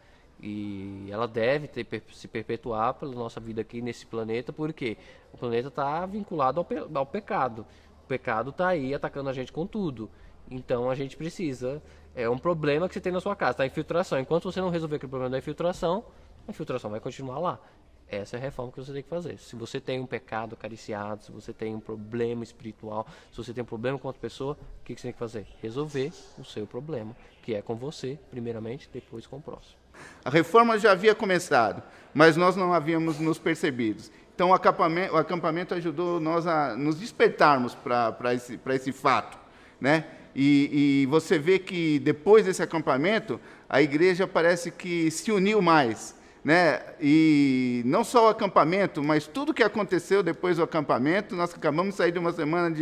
E ela deve se perpetuar pela nossa vida aqui nesse planeta, porque o planeta está vinculado ao pecado. O pecado está aí atacando a gente com tudo. Então a gente precisa... É um problema que você tem na sua casa, tá? A infiltração. Enquanto você não resolver aquele problema da infiltração, a infiltração vai continuar lá. Essa é a reforma que você tem que fazer. Se você tem um pecado acariciado, se você tem um problema espiritual, se você tem um problema com outra pessoa, o que você tem que fazer? Resolver o seu problema, que é com você, primeiramente, depois com o próximo. A reforma já havia começado, mas nós não havíamos nos percebido. Então o acampamento ajudou nós a nos despertarmos para esse fato, né? E você vê que depois desse acampamento, a igreja parece que se uniu mais, né? E não só o acampamento, mas tudo que aconteceu depois do acampamento, nós acabamos de sair de uma semana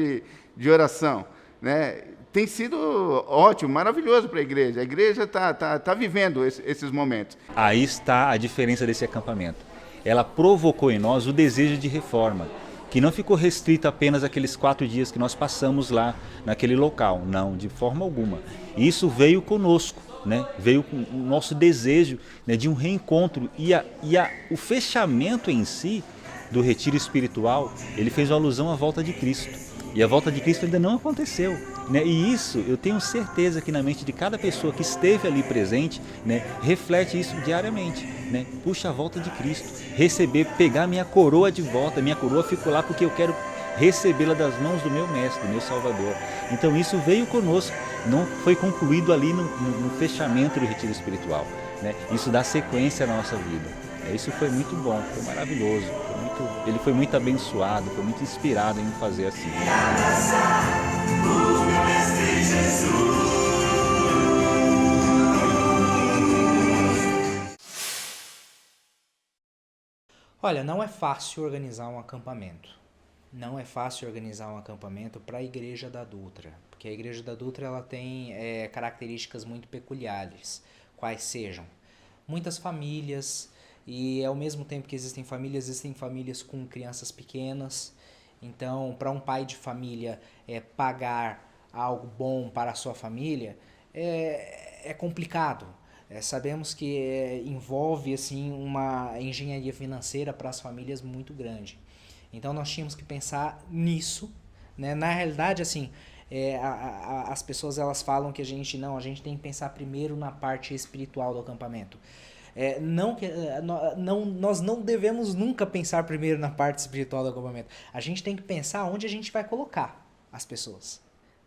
de oração, né? Tem sido ótimo, maravilhoso para a igreja. A igreja tá vivendo esses momentos. Aí está a diferença desse acampamento. Ela provocou em nós o desejo de reforma, que não ficou restrito apenas àqueles 4 dias que nós passamos lá naquele local. Não, de forma alguma. Isso veio conosco. Né? Veio com o nosso desejo, né, de um reencontro o fechamento em si do retiro espiritual, ele fez uma alusão à volta de Cristo, e a volta de Cristo ainda não aconteceu, né? E isso eu tenho certeza que na mente de cada pessoa que esteve ali presente, né, reflete isso diariamente, né? Puxa, a volta de Cristo, pegar minha coroa de volta, minha coroa ficou lá porque eu quero recebê-la das mãos do meu mestre, do meu Salvador. Então isso veio conosco, não foi concluído ali no fechamento do retiro espiritual, né? Isso dá sequência à nossa vida. Isso foi muito bom, foi maravilhoso, ele foi muito abençoado, foi muito inspirado em fazer assim. Olha, não é fácil organizar um acampamento. Não é fácil organizar um acampamento para a Igreja da Dutra, porque a Igreja da Dutra ela tem características muito peculiares, quais sejam muitas famílias, e ao mesmo tempo que existem famílias com crianças pequenas. Então, para um pai de família pagar algo bom para a sua família é complicado. Sabemos que envolve assim, uma engenharia financeira para as famílias muito grande. Então nós tínhamos que pensar nisso, né? Na realidade, assim, as pessoas elas falam que a gente tem que pensar primeiro na parte espiritual do acampamento. Nós não devemos nunca pensar primeiro na parte espiritual do acampamento. A gente tem que pensar onde a gente vai colocar as pessoas,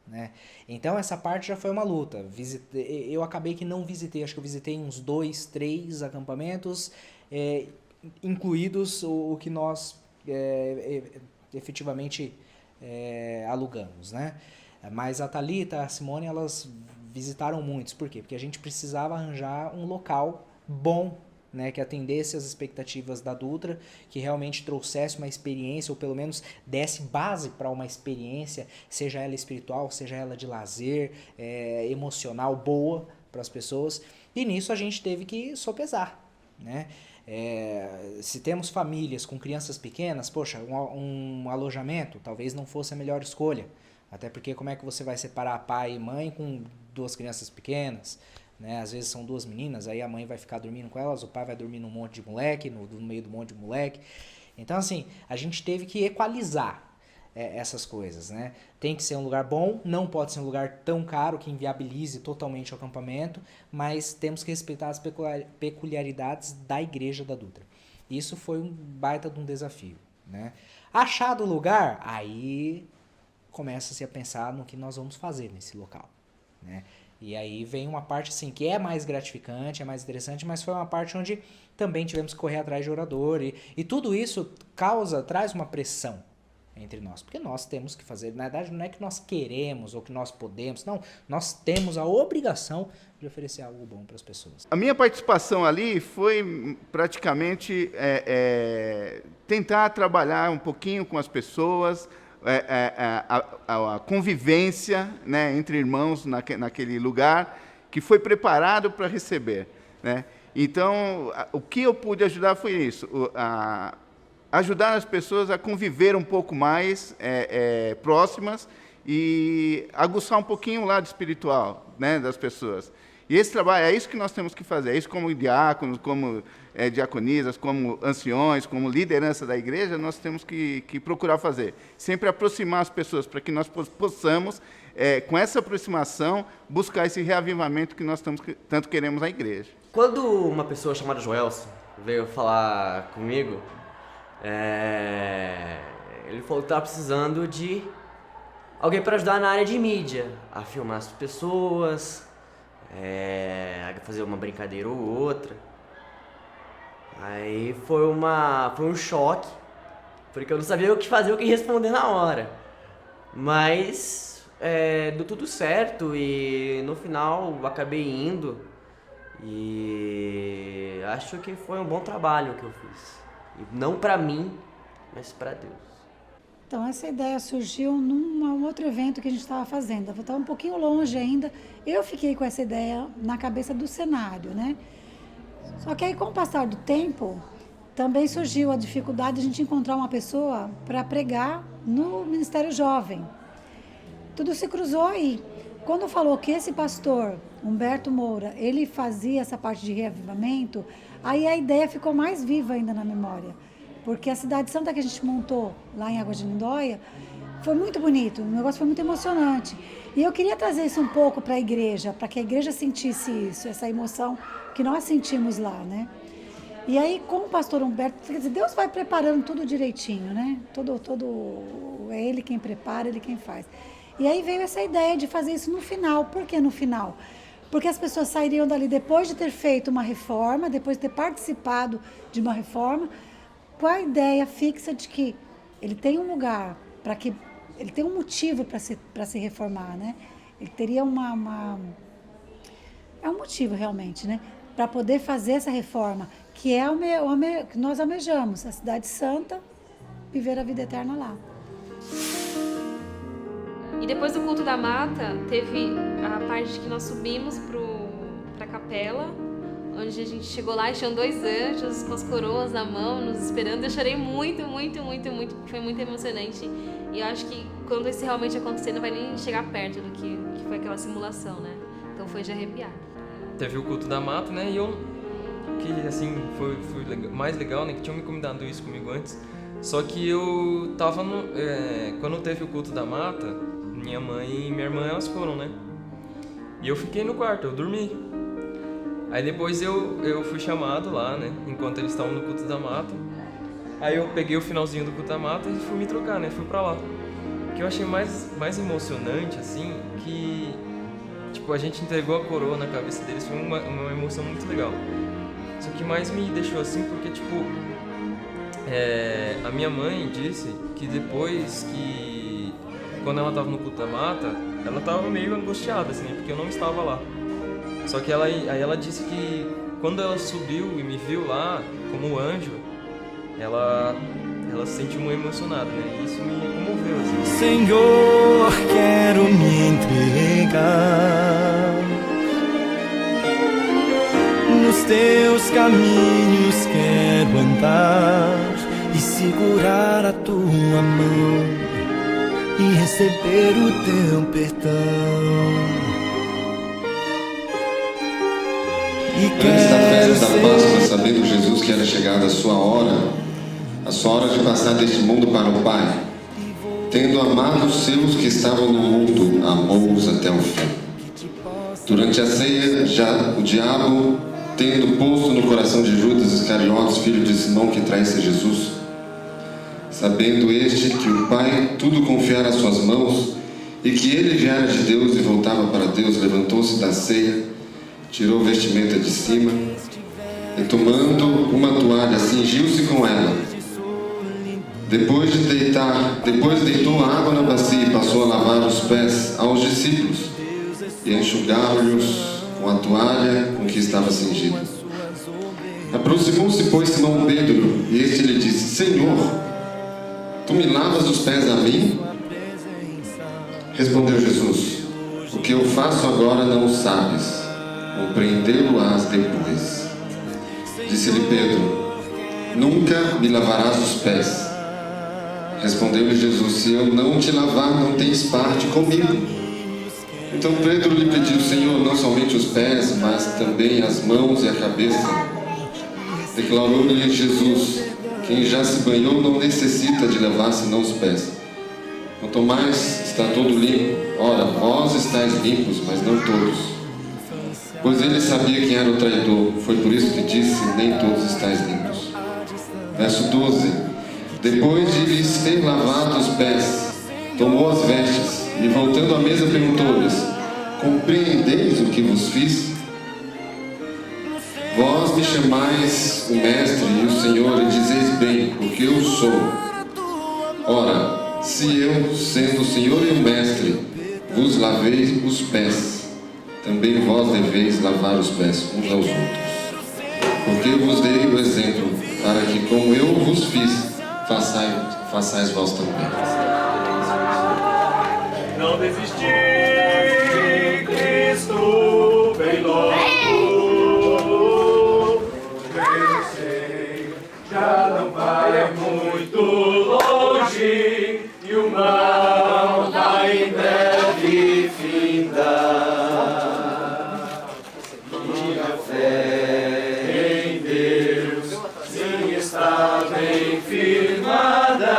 né? Então essa parte já foi uma luta. Eu acabei que não visitei, acho que eu visitei uns 2, 3 acampamentos, incluídos o que nós efetivamente alugamos, né? Mas a Thalita, a Simone, elas visitaram muitos. Por quê? Porque a gente precisava arranjar um local bom, né, que atendesse às expectativas da Dutra, que realmente trouxesse uma experiência, ou pelo menos desse base para uma experiência, seja ela espiritual, seja ela de lazer, emocional, boa para as pessoas. E nisso a gente teve que sopesar, né? Se temos famílias com crianças pequenas, poxa, um alojamento talvez não fosse a melhor escolha. Até porque como é que você vai separar pai e mãe com 2 crianças pequenas? Né? Às vezes são 2 meninas, aí a mãe vai ficar dormindo com elas, o pai vai dormir num monte de moleque, no meio do monte de moleque. Então assim, a gente teve que equalizar essas coisas, né? Tem que ser um lugar bom, não pode ser um lugar tão caro que inviabilize totalmente o acampamento, mas temos que respeitar as peculiaridades da Igreja da Dutra. Isso foi um baita de um desafio, né? Achado o lugar, aí começa-se a pensar no que nós vamos fazer nesse local, né? E aí vem uma parte assim que é mais gratificante, é mais interessante, mas foi uma parte onde também tivemos que correr atrás de orador e tudo isso traz uma pressão entre nós, porque nós temos que fazer, na verdade não é que nós queremos ou que nós podemos, não, nós temos a obrigação de oferecer algo bom para as pessoas. A minha participação ali foi praticamente tentar trabalhar um pouquinho com as pessoas, a convivência, né, entre irmãos naquele lugar que foi preparado para receber, né? Então, o que eu pude ajudar foi isso, ajudar as pessoas a conviver um pouco mais próximas e aguçar um pouquinho o lado espiritual, né, das pessoas. E esse trabalho, é isso que nós temos que fazer, é isso como diáconos, como diaconisas, como anciões, como liderança da igreja, nós temos que procurar fazer. Sempre aproximar as pessoas, para que nós possamos, com essa aproximação, buscar esse reavivamento que nós tanto queremos na igreja. Quando uma pessoa chamada Joelson veio falar comigo, ele falou que estava precisando de alguém para ajudar na área de mídia, a filmar as pessoas, a fazer uma brincadeira ou outra. Aí foi um choque, porque eu não sabia o que fazer, o que responder na hora. Mas deu tudo certo e no final eu acabei indo e acho que foi um bom trabalho que eu fiz. E não para mim, mas para Deus. Então, essa ideia surgiu num outro evento que a gente estava fazendo. Eu estava um pouquinho longe ainda. Eu fiquei com essa ideia na cabeça do cenário, né? Só que aí, com o passar do tempo, também surgiu a dificuldade de a gente encontrar uma pessoa para pregar no Ministério Jovem. Tudo se cruzou aí. Quando falou que esse pastor, Humberto Moura, ele fazia essa parte de reavivamento, aí a ideia ficou mais viva ainda na memória. Porque a Cidade Santa que a gente montou lá em Água de Lindóia foi muito bonito, o negócio foi muito emocionante. E eu queria trazer isso um pouco para a igreja, para que a igreja sentisse isso, essa emoção que nós sentimos lá, né? E aí, com o pastor Humberto, quer dizer, Deus vai preparando tudo direitinho, né? É Ele quem prepara, Ele quem faz. E aí veio essa ideia de fazer isso no final. Por que no final? Porque as pessoas sairiam dali depois de ter feito uma reforma, depois de ter participado de uma reforma, com a ideia fixa de que ele tem um lugar, ele tem um motivo para se reformar, né? Ele teria é um motivo realmente, né? Para poder fazer essa reforma, que é que nós almejamos, a cidade santa, viver a vida eterna lá. E depois do culto da mata, teve a parte que nós subimos para a capela, onde a gente chegou lá e tinham 2 anjos com as coroas na mão, nos esperando. Eu chorei muito, foi muito emocionante. E eu acho que quando isso realmente acontecer, não vai nem chegar perto do que foi aquela simulação, né? Então foi de arrepiar. Teve o culto da mata, né? E eu, que assim, foi mais legal, né? Que tinham me combinado isso comigo antes. Só que eu tava quando teve o culto da mata, minha mãe e minha irmã, elas foram, né? E eu fiquei no quarto, eu dormi. Aí depois eu fui chamado lá, né? Enquanto eles estavam no culto da mata. Aí eu peguei o finalzinho do culto da mata e fui me trocar, né? Fui pra lá. O que eu achei mais emocionante, assim, que... Tipo, a gente entregou a coroa na cabeça deles, foi uma emoção muito legal. Só que mais me deixou assim, porque, tipo... a minha mãe disse que depois que... Quando ela tava no culto da mata, ela tava meio angustiada, assim, né? Porque eu não estava lá. Só que aí ela disse que quando ela subiu e me viu lá, como anjo, ela se sentiu muito emocionada, né? E isso me comoveu, assim. Senhor, quero me entregar nos teus caminhos, quero andar e segurar a tua mão e receber o teu perdão. Antes da festa da Páscoa, sabendo Jesus que era chegada a sua hora de passar deste mundo para o Pai, tendo amado os seus que estavam no mundo, amou-os até o fim. Durante a ceia, já o diabo, tendo posto no coração de Judas Iscariotes, filho de Simão, que traísse Jesus, sabendo este que o Pai tudo confiara às suas mãos, e que ele já era de Deus e voltava para Deus, levantou-se da ceia, tirou a vestimenta de cima e, tomando uma toalha, cingiu-se com ela. Depois deitou água na bacia e passou a lavar os pés aos discípulos e a enxugá-los com a toalha com que estava cingido. Aproximou-se, pois, Simão Pedro, e este lhe disse: Senhor, tu me lavas os pés a mim? Respondeu Jesus: o que eu faço agora não sabes, compreendê-lo-ás depois. Disse-lhe Pedro: nunca me lavarás os pés. Respondeu-lhe Jesus: se eu não te lavar, não tens parte comigo. Então Pedro lhe pediu: Senhor, não somente os pés, mas também as mãos e a cabeça. Declarou-lhe Jesus: quem já se banhou não necessita de lavar senão os pés. Quanto mais está todo limpo. Ora, vós estáis limpos, mas não todos. Pois ele sabia quem era o traidor, foi por isso que disse: nem todos estáis limpos. Verso 12: depois de lhes ter lavado os pés, tomou as vestes e, voltando à mesa, perguntou-lhes: compreendeis o que vos fiz? Vós me chamais o Mestre e o Senhor, e dizeis bem, porque eu sou. Ora, se eu, sendo o Senhor e o Mestre, vos lavei os pés, também vós deveis lavar os pés uns aos outros. Porque eu vos dei o exemplo, para que, como eu vos fiz, façais vós também. Não desisti, Cristo vem logo. Eu sei, já não vai muito longe, e o mal vai em breve findar. Minha fé em Deus, sim, está bem firmada.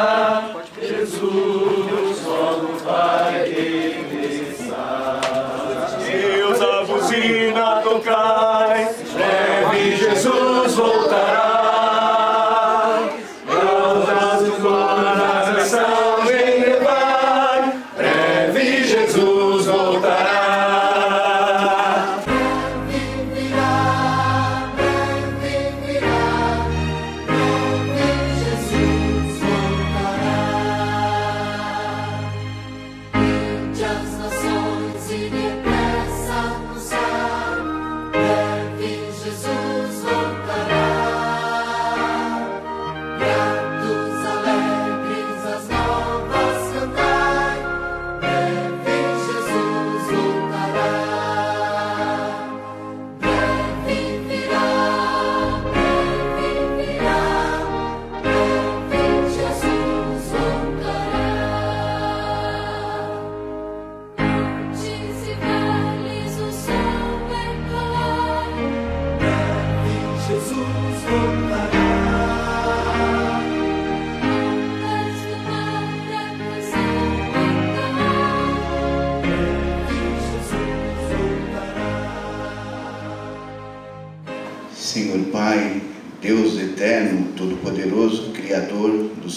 Jesus logo vai regressar. Deus a buzina tocai, breve Jesus voltará. Rodas humanas nação em levai, breve Jesus voltará.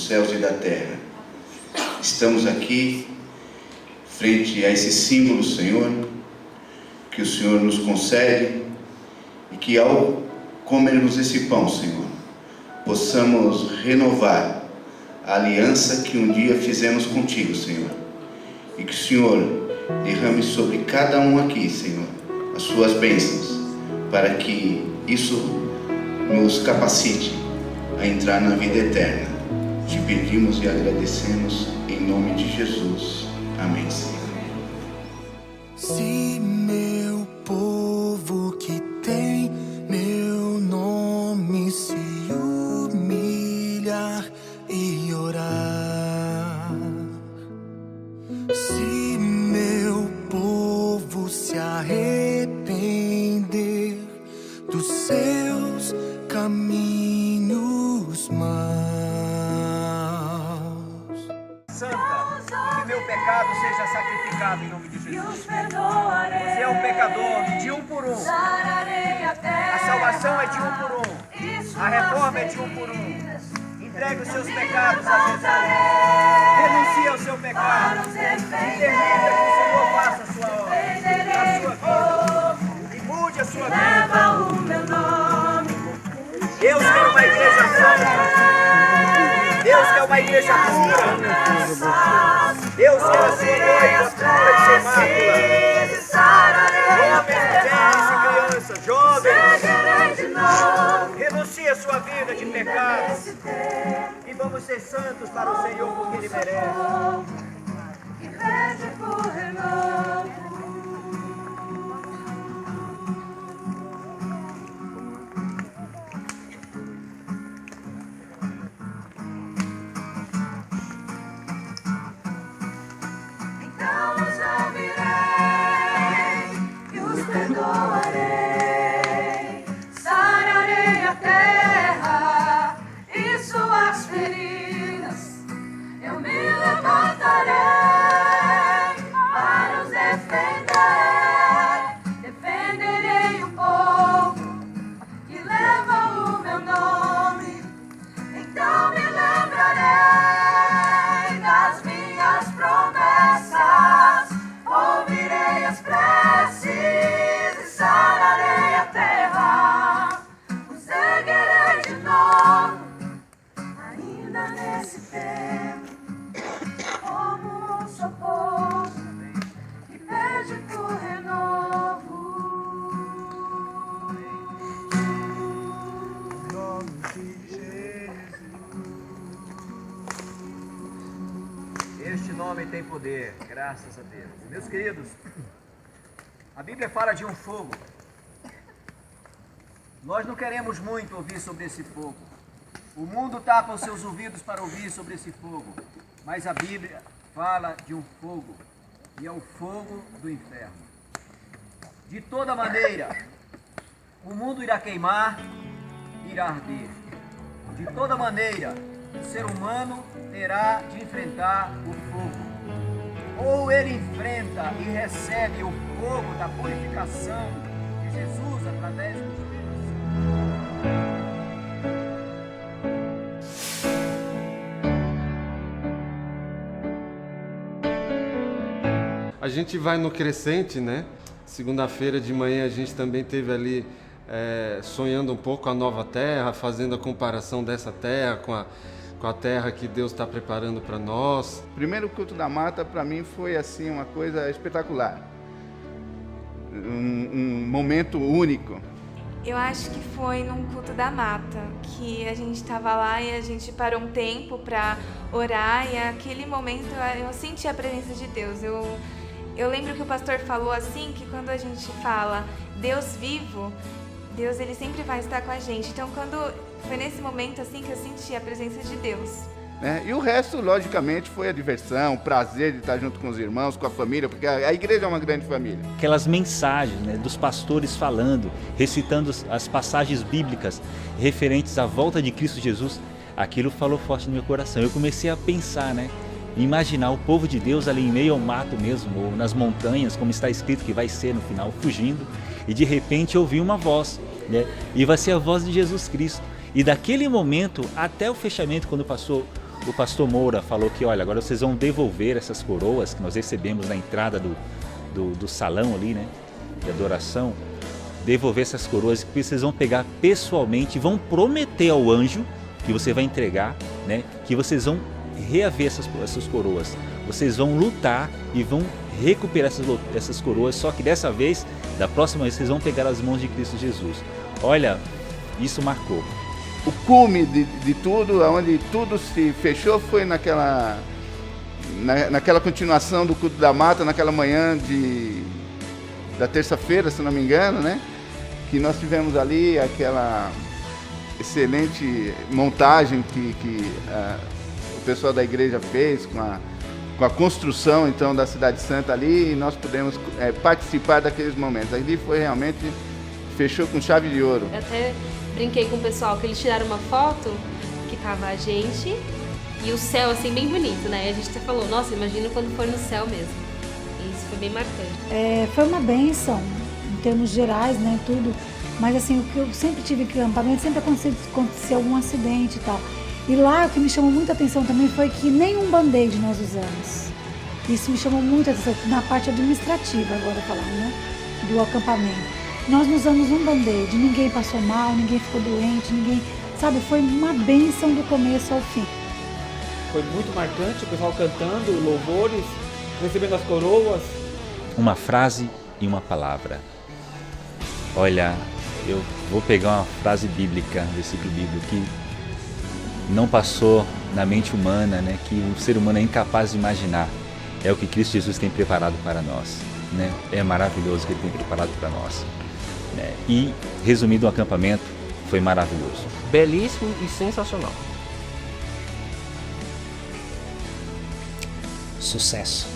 céus e da terra. Estamos aqui, frente a esse símbolo, Senhor, que o Senhor nos concede, e que ao comermos esse pão, Senhor, possamos renovar a aliança que um dia fizemos contigo, Senhor. E que o Senhor derrame sobre cada um aqui, Senhor, as suas bênçãos, para que isso nos capacite a entrar na vida eterna. Te pedimos e agradecemos em nome de Jesus. Amém, Senhor. Se meu povo que tem meu nome se humilhar e orar, se meu povo se arrepender dos seus caminhos maus. Santa, que meu pecado seja sacrificado em nome de Jesus. Você é um pecador de um por um. A salvação é de um por um. A reforma é de um por um. Entregue os seus pecados a Jesus. Renuncie ao seu pecado. E permita que o Senhor faça a sua obra, a sua vida. E mude a sua vida. Deus quer uma igreja santa. Deus quer uma igreja pura. Deus quer a sua noiva pura e sem mácula. Homens, mulheres e crianças, jovens, renuncie a sua vida de pecado e vamos ser santos para o Senhor, porque Ele merece. Perdoarei, sararei a terra e suas feridas. Eu me levantarei para os defender. Defenderei o povo que leva o meu nome. Então me lembrarei das minhas promessas. Ouvirei as preces, sararei a terra, os erguerei de novo, ainda nesse tempo, como um socorro que pede por renovo. Em nome de Jesus. Este nome tem poder, graças a Deus. Meus queridos, a Bíblia fala de um fogo. Nós não queremos muito ouvir sobre esse fogo. O mundo tapa os seus ouvidos para ouvir sobre esse fogo. Mas a Bíblia fala de um fogo, e é o fogo do inferno. De toda maneira, o mundo irá queimar, irá arder. De toda maneira, o ser humano terá de enfrentar o fogo. Ou ele enfrenta e recebe o fogo da purificação de Jesus através do Espírito Santo. A gente vai no crescente, né? Segunda-feira de manhã a gente também teve ali sonhando um pouco a nova terra, fazendo a comparação dessa terra com a terra que Deus está preparando para nós. O primeiro culto da mata, para mim, foi assim uma coisa espetacular. Um momento único. Eu acho que foi num culto da mata, que a gente estava lá e a gente parou um tempo para orar, e naquele momento eu senti a presença de Deus. Eu lembro que o pastor falou assim, que quando a gente fala Deus vivo, Deus ele sempre vai estar com a gente. Então foi nesse momento assim que eu senti a presença de Deus. E o resto, logicamente, foi a diversão, o prazer de estar junto com os irmãos, com a família, porque a igreja é uma grande família. Aquelas mensagens, né, dos pastores falando, recitando as passagens bíblicas referentes à volta de Cristo Jesus, aquilo falou forte no meu coração. Eu comecei a pensar, né, imaginar o povo de Deus ali em meio ao mato mesmo, ou nas montanhas, como está escrito que vai ser no final, fugindo, e de repente eu ouvi uma voz, né, e vai ser a voz de Jesus Cristo. E daquele momento até o fechamento, quando passou o pastor Moura falou que, olha, agora vocês vão devolver essas coroas que nós recebemos na entrada do salão ali, né, de adoração, devolver essas coroas que vocês vão pegar pessoalmente, vão prometer ao anjo que você vai entregar, né, que vocês vão reaver essas coroas, vocês vão lutar e vão recuperar essas coroas, só que dessa vez, da próxima vez, vocês vão pegar as mãos de Cristo Jesus. Olha, isso marcou. O cume de tudo, onde tudo se fechou, foi naquela continuação do culto da mata, naquela manhã da terça-feira, se não me engano, né? Que nós tivemos ali aquela excelente montagem que o pessoal da igreja fez com a construção então da Cidade Santa ali, e nós pudemos participar daqueles momentos. Ali foi realmente, fechou com chave de ouro. Eu até brinquei com o pessoal que eles tiraram uma foto que tava a gente e o céu assim bem bonito, né? E a gente até falou, nossa, imagina quando for no céu mesmo. E isso foi bem marcante. Foi uma bênção em termos gerais, né, tudo. Mas assim, o que eu sempre tive em acampamento, sempre aconteceu algum acidente e tal. E lá o que me chamou muita atenção também foi que nenhum band-aid nós usamos. Isso me chamou muita atenção, na parte administrativa agora falando, né, do acampamento. Nós não usamos um band-aid, ninguém passou mal, ninguém ficou doente, ninguém... Sabe, foi uma bênção do começo ao fim. Foi muito marcante, o pessoal cantando, louvores, recebendo as coroas. Uma frase e uma palavra. Olha, eu vou pegar uma frase bíblica, um versículo bíblico, que não passou na mente humana, né, que o ser humano é incapaz de imaginar. É o que Cristo Jesus tem preparado para nós, né? É maravilhoso o que Ele tem preparado para nós. E, resumindo, o acampamento foi maravilhoso. Belíssimo e sensacional. Sucesso.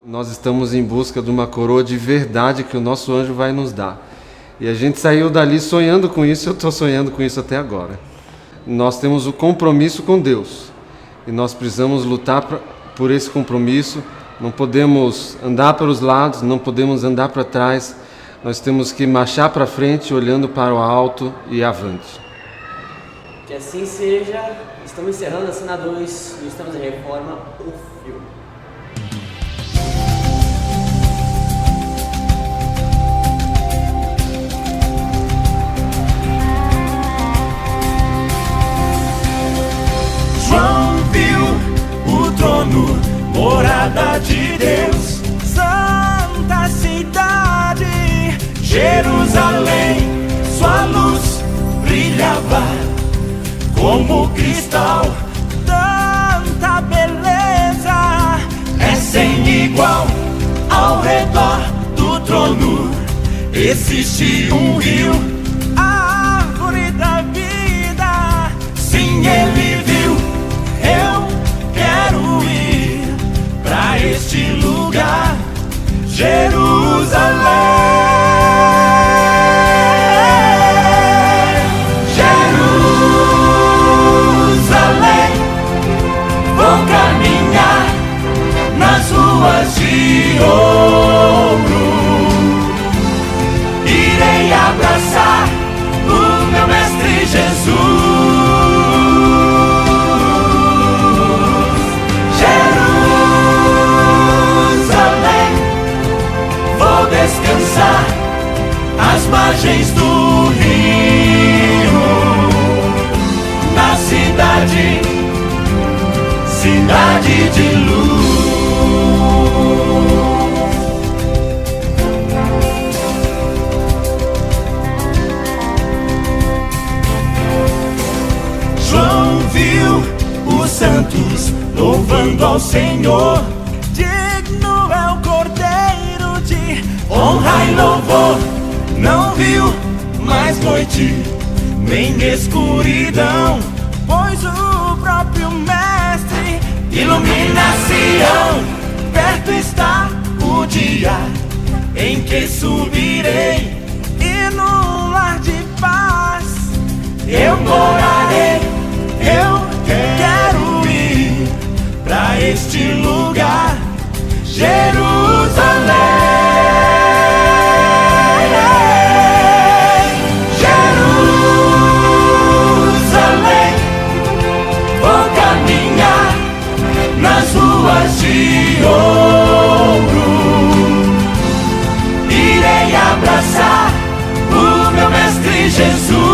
Nós estamos em busca de uma coroa de verdade que o nosso anjo vai nos dar. E a gente saiu dali sonhando com isso, eu estou sonhando com isso até agora. Nós temos o compromisso com Deus. E nós precisamos lutar por esse compromisso. Não podemos andar para os lados, não podemos andar para trás. Nós temos que marchar para frente, olhando para o alto e avante. Que assim seja. Estamos encerrando a cena 2 e estamos em Reforma, o filme. João viu o trono, morada de Deus, santa cidade, Jerusalém, sua luz brilhava como cristal, tanta beleza é sem igual. Ao redor do trono existe um rio, a árvore da vida, sim, ele viu. Eu quero ir pra este lugar, Jerusalém, Jerusalém. Vou caminhar nas ruas de ouro, irei abraçar o meu mestre Jesus. Descansar às margens do rio, na cidade, cidade de luz. João viu os santos louvando ao Senhor. Digno é o Cordeiro de honra e louvor, não viu mais noite, nem escuridão, pois o próprio Mestre ilumina Sião. Perto está o dia em que subirei, e no lar de paz eu morarei. Eu quero ir pra este lugar, Jerusalém. Jerusalém, vou caminhar nas ruas de ouro, irei abraçar o meu Mestre Jesus.